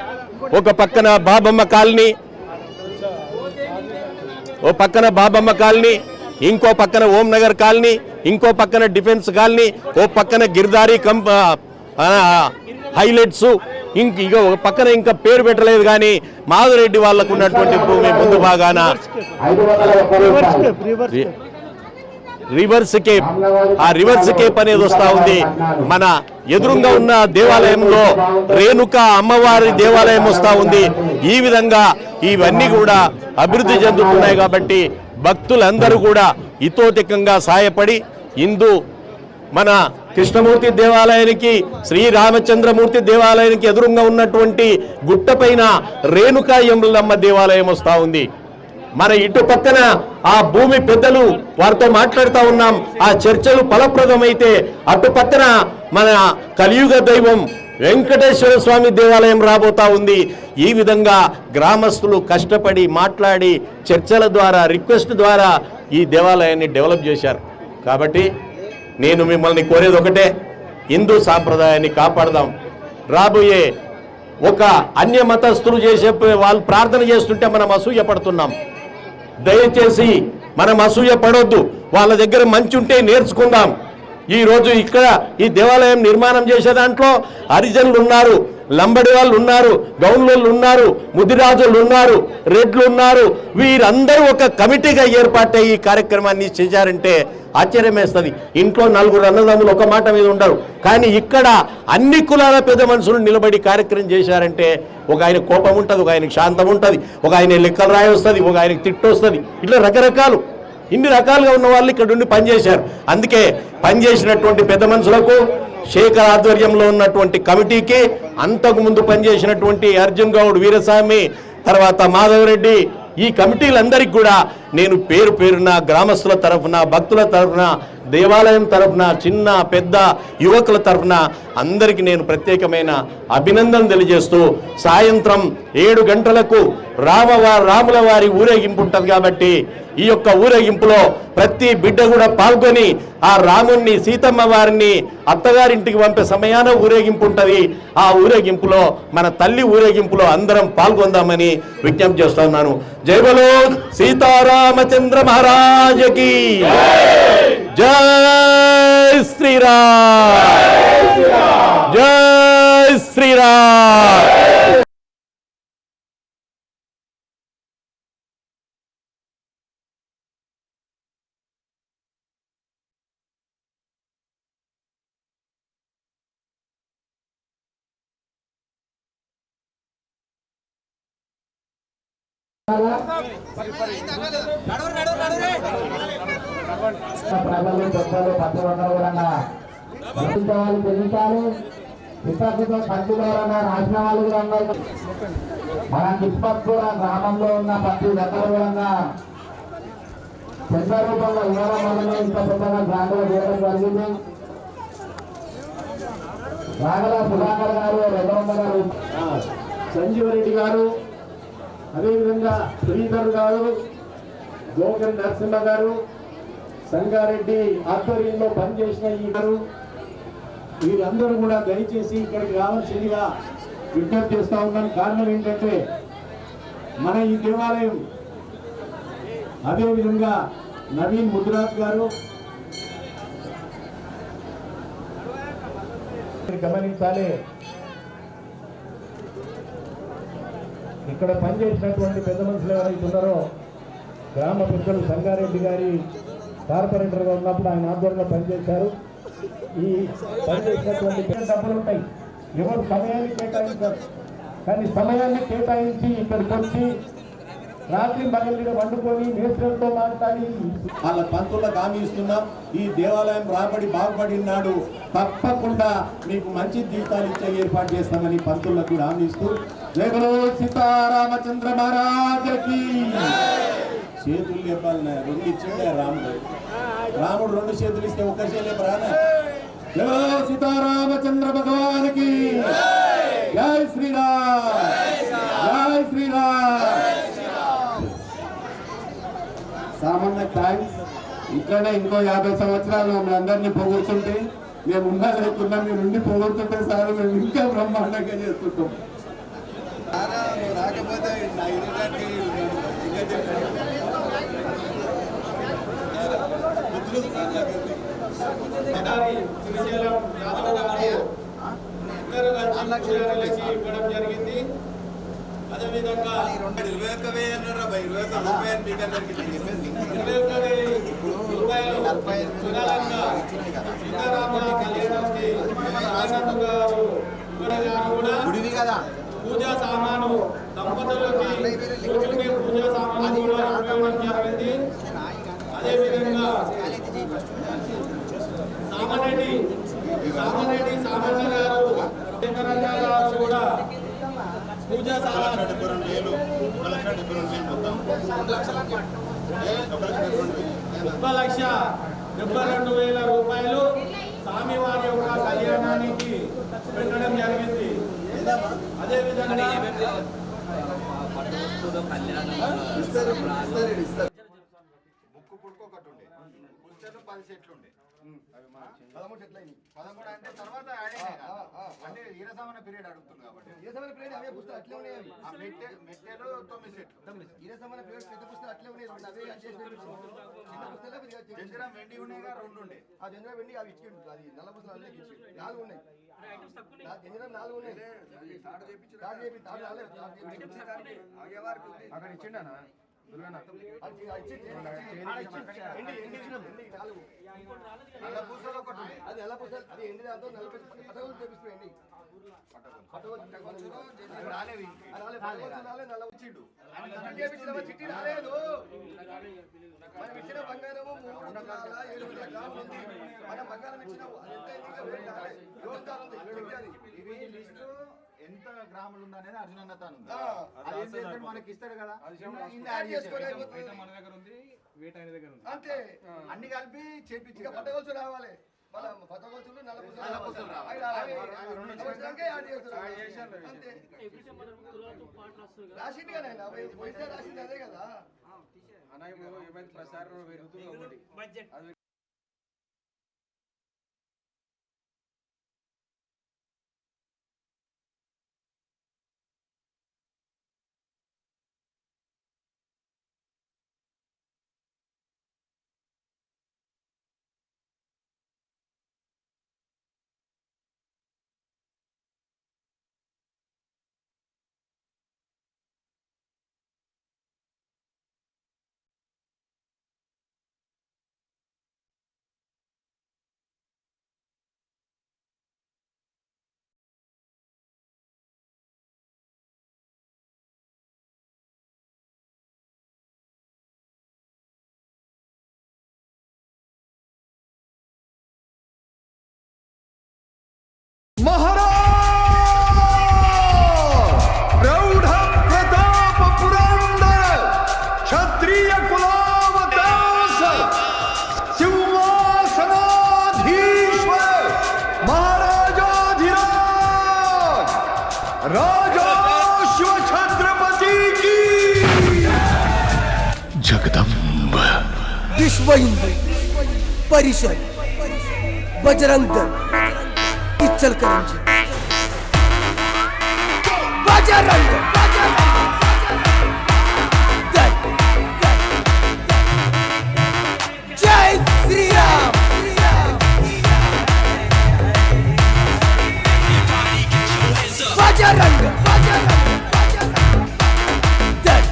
ఒక పక్కన బాబమ్మ కాలనీ, ఇంకో పక్కన ఓం నగర్ కాలనీ, ఇంకో పక్కన డిఫెన్స్ కాలనీ, ఓ పక్కన గిర్దారీ హైలైట్స్ ఇక ఒక పక్కన ఇంకా పేరు పెట్టలేదు కానీ మాధవరెడ్డి వాళ్ళకు ఉన్నటువంటి భూమి ముందు భాగాన రివర్స్ కేప్, ఆ రివర్స్ కేప్ అనేది వస్తూ ఉంది. మన ఎదురుగా ఉన్న దేవాలయంలో రేణుక అమ్మవారి దేవాలయం వస్తూ ఉంది. ఈ విధంగా ఇవన్నీ కూడా అభివృద్ధి చెందుతున్నాయి కాబట్టి భక్తులందరూ కూడా ఇతోధికంగా సాయపడి మన కృష్ణమూర్తి దేవాలయానికి, శ్రీరామచంద్రమూర్తి దేవాలయానికి ఎదురుగా ఉన్నటువంటి గుట్టపైన రేణుకా యములమ్మ దేవాలయం వస్తూ ఉంది. మన ఇటు పక్కన ఆ భూమి పెద్దలు వారితో మాట్లాడుతూ ఉన్నాం. ఆ చర్చలు ఫలప్రదమైతే అటు పక్కన మన కలియుగ దైవం వెంకటేశ్వర స్వామి దేవాలయం రాబోతా ఉంది. ఈ విధంగా గ్రామస్తులు కష్టపడి మాట్లాడి చర్చల ద్వారా, రిక్వెస్ట్ ద్వారా ఈ దేవాలయాన్ని డెవలప్ చేశారు. కాబట్టి నేను మిమ్మల్ని కోరేది ఒకటే, హిందూ సాంప్రదాయాన్ని కాపాడదాం. రాబోయే ఒక అన్య మతస్థులు చేసే వాళ్ళు ప్రార్థన చేస్తుంటే మనం అసూయ పడుతున్నాం. దయచేసి మనం అసూయ పడొద్దు. వాళ్ళ దగ్గర మంచి ఉంటే నేర్చుకుందాం. ఈరోజు ఇక్కడ ఈ దేవాలయం నిర్మాణం చేసే దాంట్లో హరిజనులు ఉన్నారు, లంబడి వాళ్ళు ఉన్నారు, గౌన్లు ఉన్నారు, ముదిరాజులు ఉన్నారు, రెడ్లు ఉన్నారు. వీరందరూ ఒక కమిటీగా ఏర్పాటై ఈ కార్యక్రమాన్ని చేశారంటే ఆశ్చర్యమేస్తుంది. ఇంట్లో 4 అన్నదమ్ములు ఒక మాట మీద ఉండరు, కానీ ఇక్కడ అన్ని కులాల పెద్ద మనుషులు నిలబడి కార్యక్రమం చేశారంటే ఒక ఆయన కోపం ఉంటుంది, ఒక ఆయనకు శాంతం ఉంటుంది, ఒక ఆయన లెక్కలు రాయి వస్తుంది, ఒక ఆయనకు తిట్టు వస్తుంది. ఇట్లా రకరకాలు ఇన్ని రకాలుగా ఉన్న వాళ్ళు ఇక్కడ ఉండి పనిచేశారు. అందుకే పనిచేసినటువంటి పెద్ద మనుషులకు, శేఖర్ ఆధ్వర్యంలో ఉన్నటువంటి కమిటీకి, అంతకుముందు పనిచేసినటువంటి అర్జున్ గౌడ్, వీరస్వామి, తర్వాత మాధవరెడ్డి, ఈ కమిటీలందరికీ కూడా నేను పేరు పేరున గ్రామస్తుల తరఫున, భక్తుల తరఫున, దేవాలయం తరఫున, చిన్న పెద్ద యువకుల తరఫున అందరికీ నేను ప్రత్యేకమైన అభినందన తెలియజేస్తూ, సాయంత్రం 7 గంటలకు రాముల వారి ఊరేగింపు ఉంటుంది. కాబట్టి ఈ యొక్క ఊరేగింపులో ప్రతి బిడ్డ కూడా పాల్గొని ఆ రాముణ్ణి, సీతమ్మ వారిని అత్తగారింటికి పంపే సమయాన ఊరేగింపు ఉంటుంది. ఆ ఊరేగింపులో, మన తల్లి ఊరేగింపులో అందరం పాల్గొందామని విజ్ఞప్తి చేస్తున్నాను. జై బలో సీతారామచంద్ర మహారాజకి జై శ్రీరామ్, జై శ్రీరామ్. ప్రజలు పెద్దలు పత్రికలు కూడా పెంచాలి. విపత్తుతో పంచుకోవాలన్నా రాసిన వాళ్ళు కూడా మన చుట్టుపక్కల గ్రామంలో ఉన్న ప్రతి ఒక్కరు కూడా పెద్ద రూపంలో ఇవ్వడం వల్ల ఇంత పెద్దగా గ్రాండ్గా చేయడం జరిగింది. రాగల సుధాకర్ గారు, రెడ్డమ్మ గారు, సంజీవరెడ్డి గారు, అదేవిధంగా శ్రీధర్ గారు, జోగన్ నరసింహ గారు, సంగారెడ్డి ఆధ్వర్యంలో పనిచేసిన ఈ గారు, వీరందరూ కూడా దయచేసి ఇక్కడికి రావాల్సిందిగా విజ్ఞప్తి చేస్తూ ఉన్నాను. కారణం ఏంటంటే మన ఈ దేవాలయం, అదేవిధంగా నవీన్ ముద్రాజ్ గారు గమనించాలి. ఇక్కడ పనిచేసినటువంటి పెద్ద మనుషులు ఎవరైతే ఉన్నారో, గ్రామ పెద్దలు సంగారెడ్డి గారి కార్పొరేటర్గా ఉన్నప్పుడు ఆయన ఆధ్వర్యంలో పనిచేశారు. ఈ పనిచేసినటువంటి డబ్బులు ఉంటాయి, ఎవరు సమయాన్ని కేటాయించారు. కానీ సమయాన్ని కేటాయించి ఇక్కడికి వచ్చి రాత్రి పగలు వండుకొని మేస్త్రులతో మాట్లాడి వాళ్ళ పంతులకు హామీ ఇస్తున్నాం. ఈ దేవాలయం రాబడి బాగుపడి నాడు తప్పకుండా మీకు మంచి జీతాలు ఇచ్చే ఏర్పాటు చేస్తామని పంతులకు కూడా హామీ ఇస్తూ, జై బలో సీతారామచంద్ర మహారాజకి. చేతులు చెప్పాలి, 2 ఇచ్చిండే రాముడు 2 చేతులు ఇస్తే ఒక్క చేలే ప్రాణ. జై బలో సీతారామచంద్ర భగవానికి జై శ్రీరామ్, జై శ్రీరామ్. సామాన్య థ్యాంక్స్. ఇట్లనే ఇంకో 50 సంవత్సరాలు మమ్మల్ని అందరినీ పొగుడుతుంటే, మేము ఉన్నా లేకున్నా మీరు ఉండి పొగుడుతుంటే సార్ మేము ఇంకా బ్రహ్మాండంగా చేస్తుంటాం. రాకపోతే లక్షలకి ఇవ్వడం జరిగింది. అదేవిధంగా 21,000 రూపాయలు మీకు అందరికీ 21,000 రూపాయలు సుధాలంగా సీతారాముల కళ్యాణానికి కూడా పూజా సామాను దంపతులకి కూర్చునే పూజా సామాను కూడా ఇవ్వడం జరిగింది. అదేవిధంగా సామాన్యుడి సామాన్య గారు కూడా పూజా సామాను 1,72,000 రూపాయలు స్వామివారి యొక్క కళ్యాణానికి పెట్టడం జరిగింది. అదేవిధంగా ముక్కు పుడుకు ఒకటి ఉండే పుస్తలు 10 సెట్లు ఉండే 13 సెట్లు అయినాయి. 13 అంటే తర్వాత అంటే ఈరసామన పీరియడ్ అడుగుతుంది కాబట్టి ఈరసామన పీరియడ్ అవే పుస్తకాలు అట్లే ఉన్నాయి. ఆ మెట్టెలు 9 సెట్లు ఈరసామన పీరియడ్ పెద్ద పుస్తకాలు అట్లే ఉన్నాయి. అవే చిన్న పుస్తకాలు జంజరం వెండి ఉన్నాయిగా 2 ఉండే. ఆ జంజరం వెండి అవి ఇచ్చిండు. అది నల్ల పుస్తకాలు అన్నీ ఇచ్చిండు. 4 ఉన్నాయి. జంజరం 4 ఉన్నాయి. అక్కడ ఇచ్చిండనా అది ఎలా పుస్తకాలు అది ఎండి దాంతో 40 పటగోలు చేపిస్తుంది. చిట్టి రాలేదు. మనం ఇచ్చిన బంగారము 3,700 గ్రాములు ఉంది. మనం బంగారం ఇచ్చిన ఎంత గ్రాములు ఉందనేది అర్జునన్న తాను మనకి ఇస్తాడు కదా. మన దగ్గర ఉంది, వేట ఆయన దగ్గర ఉంది. అంతే అన్ని కలిపి చేపించి పట్టగొలుసు రావాలి. పట్టగొలుసులు నల్ల పుస్తకాలు రాసింది కదా. రాసింది అదే కదా. ఏమైంది ప్రసారం పెరుగుతుంది ఒకటి जगदम्ब विश्व हिंदू परिषद बजरंग दल इचलकरंजी बजरंग दल जय श्री राम बजरंग बजरंग दल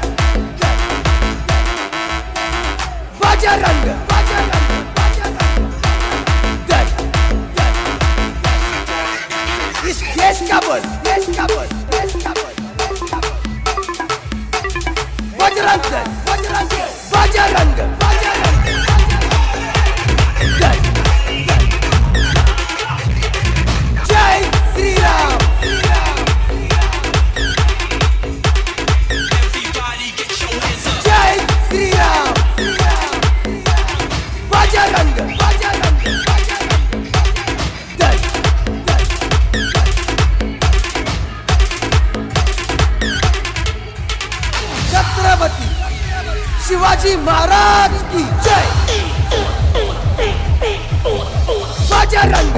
इस देश का बल बजरंग दल बजरंग दल जय श्री राम जय श्री राम बजरंग दल छत्रपति शिवाजी महाराज की जय बजरंग